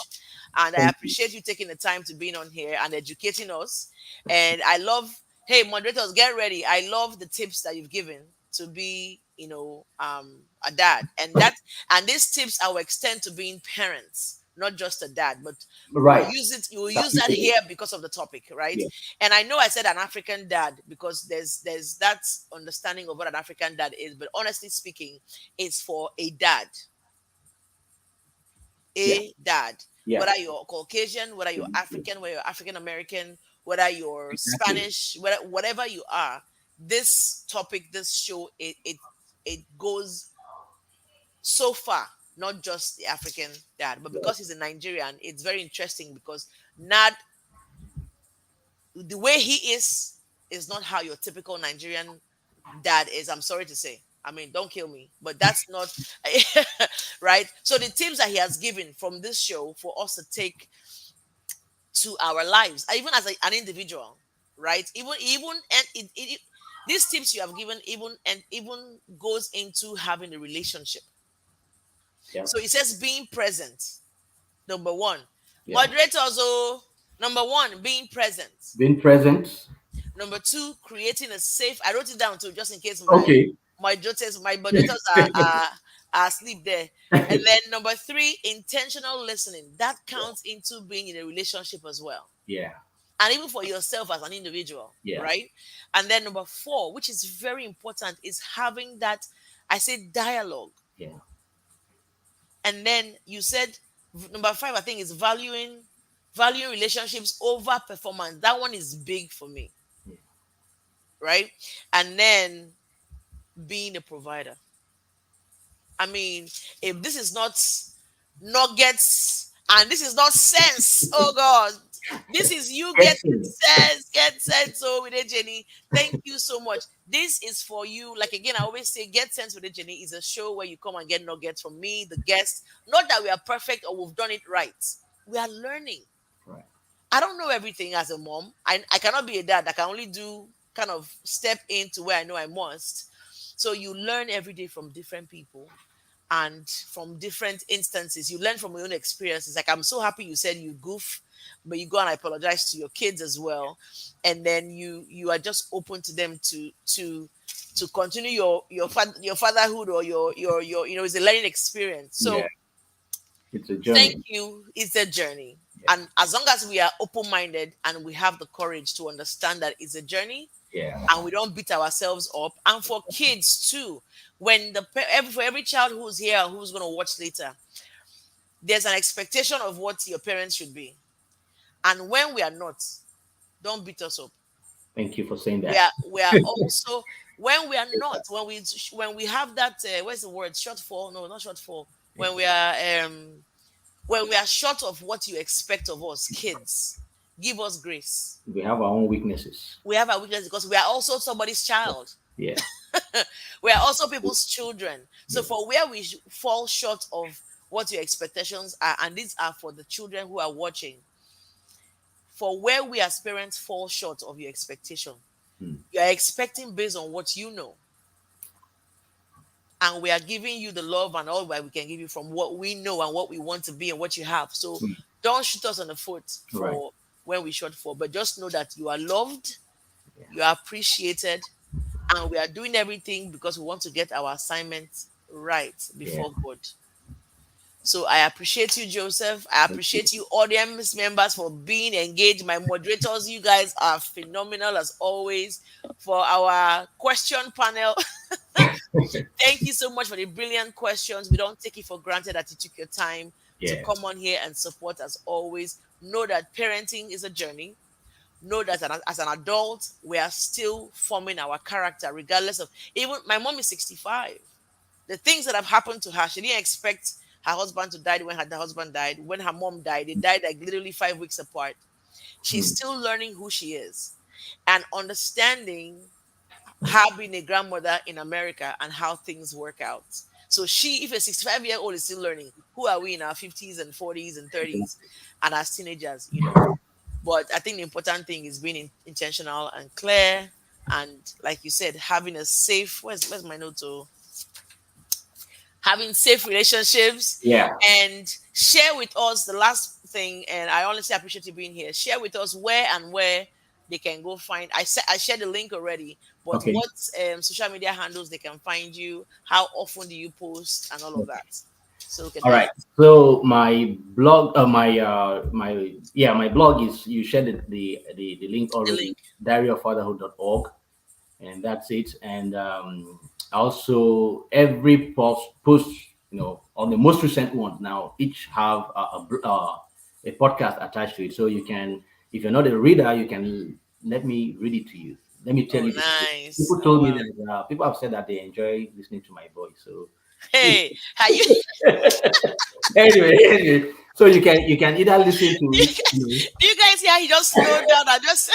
and I Thank you. appreciate you taking the time to being on here and educating us. And I love, hey moderators, get ready. I love the tips that you've given to be, a dad, and these tips I will extend to being parents, not just a dad, but Right. you will use that Applicable. here because of the topic, right? Yeah. And I know I said an African dad because there's that understanding of what an African dad is, but honestly speaking, it's for Yeah. a dad, Yeah. whether you're Caucasian, whether you're Exactly. African, whether you're African American, whether you're Exactly. Spanish, whatever you are. This topic, this show, it goes so far, not just the African dad, but Yeah. because he's a Nigerian, it's very interesting because not the way he is not how your typical Nigerian dad is. I'm sorry to say. I mean, don't kill me, but that's not right. So the tips that he has given from this show for us to take to our lives, even as an individual, right? Even and these tips you have given even goes into having a relationship. Yeah. So it says being present, number one. Yeah. Moderators, oh, number one, being present. Being present. Number two, creating a safe. I wrote it down too, just in case Okay. my moderators are asleep there. And then number three, intentional listening. That counts into being in a relationship as well, Yeah. and even for yourself as an individual, Yeah. right? And then number four, which is very important, is having that, I say, dialogue. Yeah. And then you said number five, I think, is valuing relationships over performance. That one is big for me, Yeah. right? And then being a provider. I mean, if this is not nuggets and this is not sense, oh God, this is you Get getting sense. sense, get sense. Oh, with it, Jenny. Thank you so much. This is for you. Like again, I always say, Get Sense with it, Jenny is a show where you come and get nuggets from me, the guest. Not that we are perfect or we've done it right. We are learning. Right. I don't know everything as a mom. I cannot be a dad. I can only do kind of step into where I know I must. So you learn every day from different people and from different instances. You learn from your own experiences. Like I'm so happy you said you goof, but you go and apologize to your kids as well, and then you are just open to them to continue your fatherhood or your it's a learning experience. Yeah. So It's a thank journey. you. It's a journey. Yeah. And as long as we are open minded and we have the courage to understand that it's a journey Yeah. and we don't beat ourselves up, and for kids too, when for every child who's here who's going to watch later, there's an expectation of what your parents should be. And when we are not, don't beat us up. Thank you for saying We that. are we are also when we are not, when we have that where's the word, shortfall, no, not shortfall, when we are short of what you expect of us, kids, give us grace. We have our own weaknesses. We have our weakness because we are also somebody's child. Yeah. We are also people's children. So Yeah. for where we fall short of what your expectations are, and these are for the children who are watching, for where we as parents fall short of your expectation, Hmm. you are expecting based on what you know, and we are giving you the love and all that we can give you from what we know and what we want to be and what you have. So Hmm. don't shoot us on the foot Right. for when we short for, but just know that you are loved, Yeah. you are appreciated, and we are doing everything because we want to get our assignment right Yeah. before God. So I appreciate you, Joseph. I Thank you. appreciate you, audience members, for being engaged. My moderators, you guys are phenomenal as always. For our question panel, thank you so much for the brilliant questions. We don't take it for granted that you took your time to Yeah. come on here and support as always. Know that parenting is a journey. Know that as an adult, we are still forming our character, regardless of, even my mom is 65. The things that have happened to her, she didn't expect her husband to die when her husband died. When her mom died, they died like literally 5 weeks apart. She's Hmm. still learning who she is and understanding her being a grandmother in America and how things work out. So if a 65-year-old is still learning, who are we in our 50s and 40s and 30s Exactly. and as teenagers? But I think the important thing is being intentional and clear, and like you said, having a safe. Where's my note? To having safe relationships, Yeah. and share with us the last thing. And I honestly appreciate you being here. Share with us where they can go find. I shared the link already, but Okay. what social media handles they can find you? How often do you post and all of that? So we can All have right. So my blog, my blog is, you shared the link the already, link. diaryoffatherhood.org, and that's it. And also every post, on the most recent one now, each have a podcast attached to it. So you can, if you're not a reader, you can let me read it to you. Let me tell Oh, you the story. nice. People Oh, told me wow. that people have said that they enjoy listening to my voice. So Hey, how you? anyway, so you can either listen to it, Do you guys hear? He just slowed down. I just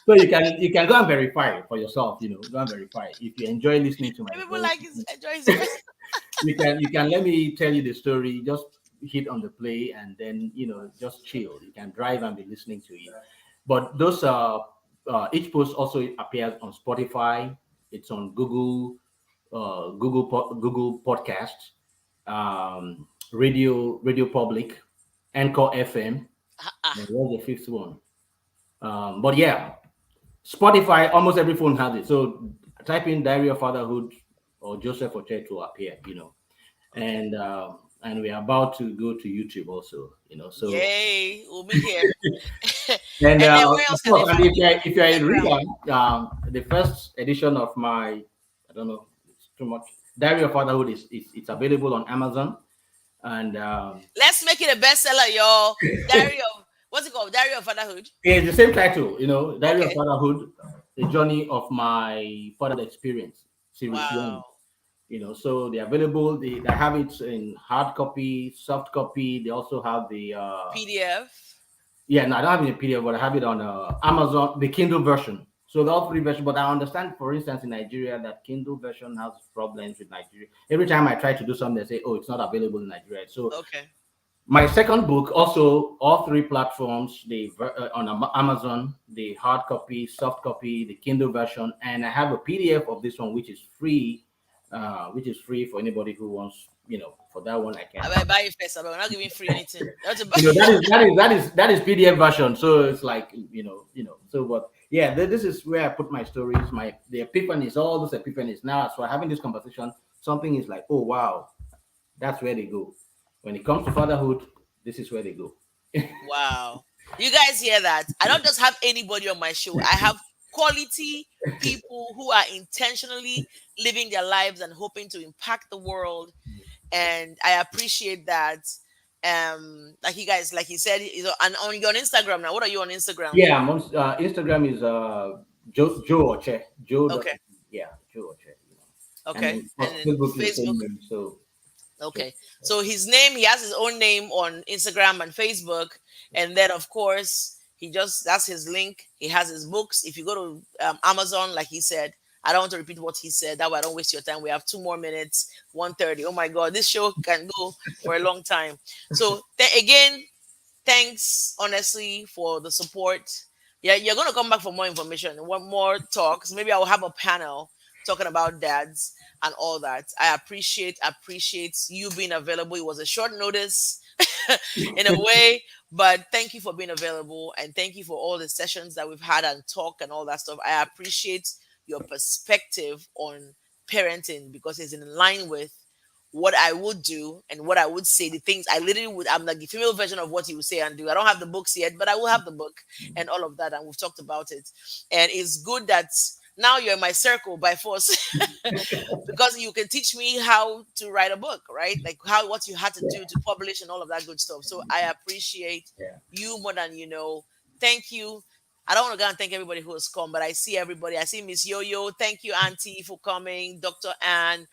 so you can go and verify it for yourself. Go and verify it. If you enjoy listening to my people voice, like his enjoy his voice. you can let me tell you the story. Just hit on the play and then just chill. You can drive and be listening to it. But those each post also appears on Spotify. It's on Google Podcasts, Radio Public, Anchor FM, Ah, ah. and what's the fifth one? But yeah, Spotify, almost every phone has it. So type in Diary of Fatherhood or Joseph Oche to appear, Okay. and we're about to go to YouTube also, so. Yay, we'll be here. And And then where else of can they course, and find you? if you're a Instagram. reader, the first edition of my, I don't know, it's too much, Diary of Fatherhood it's available on Amazon, and Let's make it a bestseller, y'all. Diary of what's it called? Diary of Fatherhood. it's the same title, Diary of Okay. Fatherhood, the journey of my fatherhood experience, series one. Wow. So they're available. They have it in hard copy, soft copy. They also have the PDF. yeah, no, I don't have it in PDF, but I have it on Amazon, the Kindle version. So the all three versions. But I understand, for instance, in Nigeria, that Kindle version has problems with Nigeria. Every time I try to do something, they say, "Oh, it's not available in Nigeria." So Okay. my second book, also all three platforms, on Amazon, the hard copy, soft copy, the Kindle version, and I have a PDF of this one, which is free for anybody who wants. For that one, I I can. might buy it first, but we're not giving free anything. That's a buy. That is PDF version. So it's like, So, but yeah, this is where I put my stories, the epiphanies, all those epiphanies. Now, so having this conversation, something is like, oh wow, that's where they go. When it comes to fatherhood, this is where they go. Wow. You guys hear that? I don't just have anybody on my show. I have quality people who are intentionally living their lives and hoping to impact the world. And I appreciate that. Like you guys, like he said, and on your Instagram now. What are you on Instagram? Yeah, Instagram is Joe Oche. Okay. Yeah, Joe Oche. And Okay. then of And course, then Facebook is the Facebook. same name. So Joe. Okay. So his name, he has his own name on Instagram and Facebook. And then, of course, that's his link. He has his books. If you go to Amazon, like he said, I don't want to repeat what he said. That way I don't waste your time. We have 2 more minutes, 1:30. Oh my God, this show can go for a long time. So, again, thanks honestly for the support. Yeah, you're gonna come back for more information and want more talks. Maybe I'll have a panel talking about dads and all that. I appreciate you being available. It was a short notice in a way, but thank you for being available and thank you for all the sessions that we've had and talk and all that stuff. I appreciate your perspective on parenting because it's in line with what I would do and what I would say, the things I literally would. I'm like the female version of what he would say and do. I don't have the books yet, but I will have the book and all of that. And we've talked about it. And it's good that now you're in my circle by force because you can teach me how to write a book, right? Like what you had to Yeah, do to publish and all of that good stuff. So I appreciate yeah. you more than you know. Thank you. I don't want to go and thank everybody who has come, but I see everybody. I see Miss Yo-Yo. Thank you, Auntie, for coming. Dr. Anne,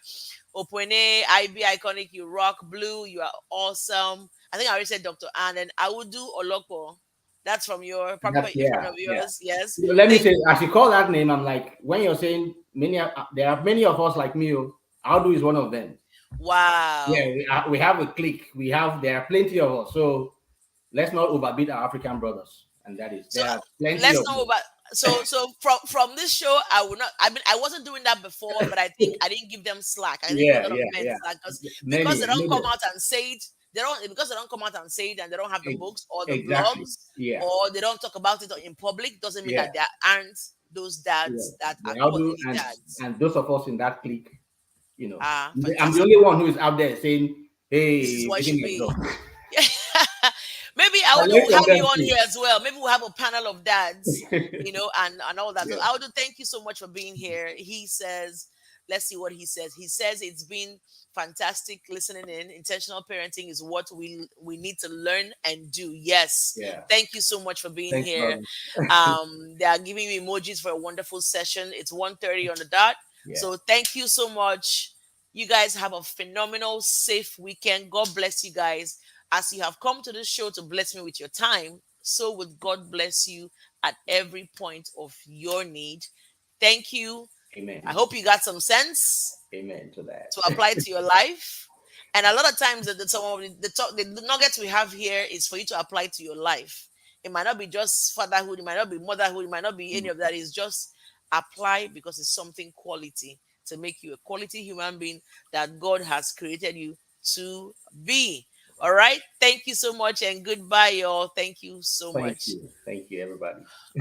Opone, IB Iconic, you rock. Blue, you are awesome. I think I already said Dr. Anne. And I would do Oloko. That's from your, probably That's a friend yeah, of yeah. yours. Yes. Let me Thank say, as you call that name, I'm like, when you're saying there are many of us like me. Aldo is one of them. Yeah, Wow. we have a clique. There are plenty of us. So let's not overbeat our African brothers, and that is So there are plenty let's of know them. about so from this show, I will not. I mean, I wasn't doing that before, but I think I didn't give them slack. I didn't give a Yeah, lot of yeah, men yeah. slack because Many, they don't come many. out and say it. They don't because they don't come out and say it, and they don't have the books or the Exactly. blogs, Yeah, or they don't talk about it in public. Doesn't mean yeah, that there aren't those yeah. dads that are They all do, quality dads. and those of us in that clique, Ah, I'm the fantastic. only one who is out there saying, This is "Hey, what making should my be. job." Maybe I Audu learned will from have you them on too. here as well. Maybe we'll have a panel of dads, and all that. So Yeah, Audu, thank you so much for being here. He says, let's see what he says. He says it's been fantastic listening in. Intentional parenting is what we need to learn and do. Yes. yeah. Thank you so much for being Thanks, here. brother. They are giving me emojis for a wonderful session. It's 1:30 on the dot. Yeah. So thank you so much. You guys have a phenomenal, safe weekend. God bless you guys. As you have come to this show to bless me with your time, so would God bless you at every point of your need. Thank you. I Amen. hope you got some sense Amen to that. to apply to your life. And a lot of times, some of the nuggets we have here is for you to apply to your life. It might not be just fatherhood, it might not be motherhood, it might not be any of that. It's just apply because it's something quality to make you a quality human being that God has created you to be. All right. Thank you so much and goodbye, y'all. Thank you so Thank much. you. Thank you, everybody.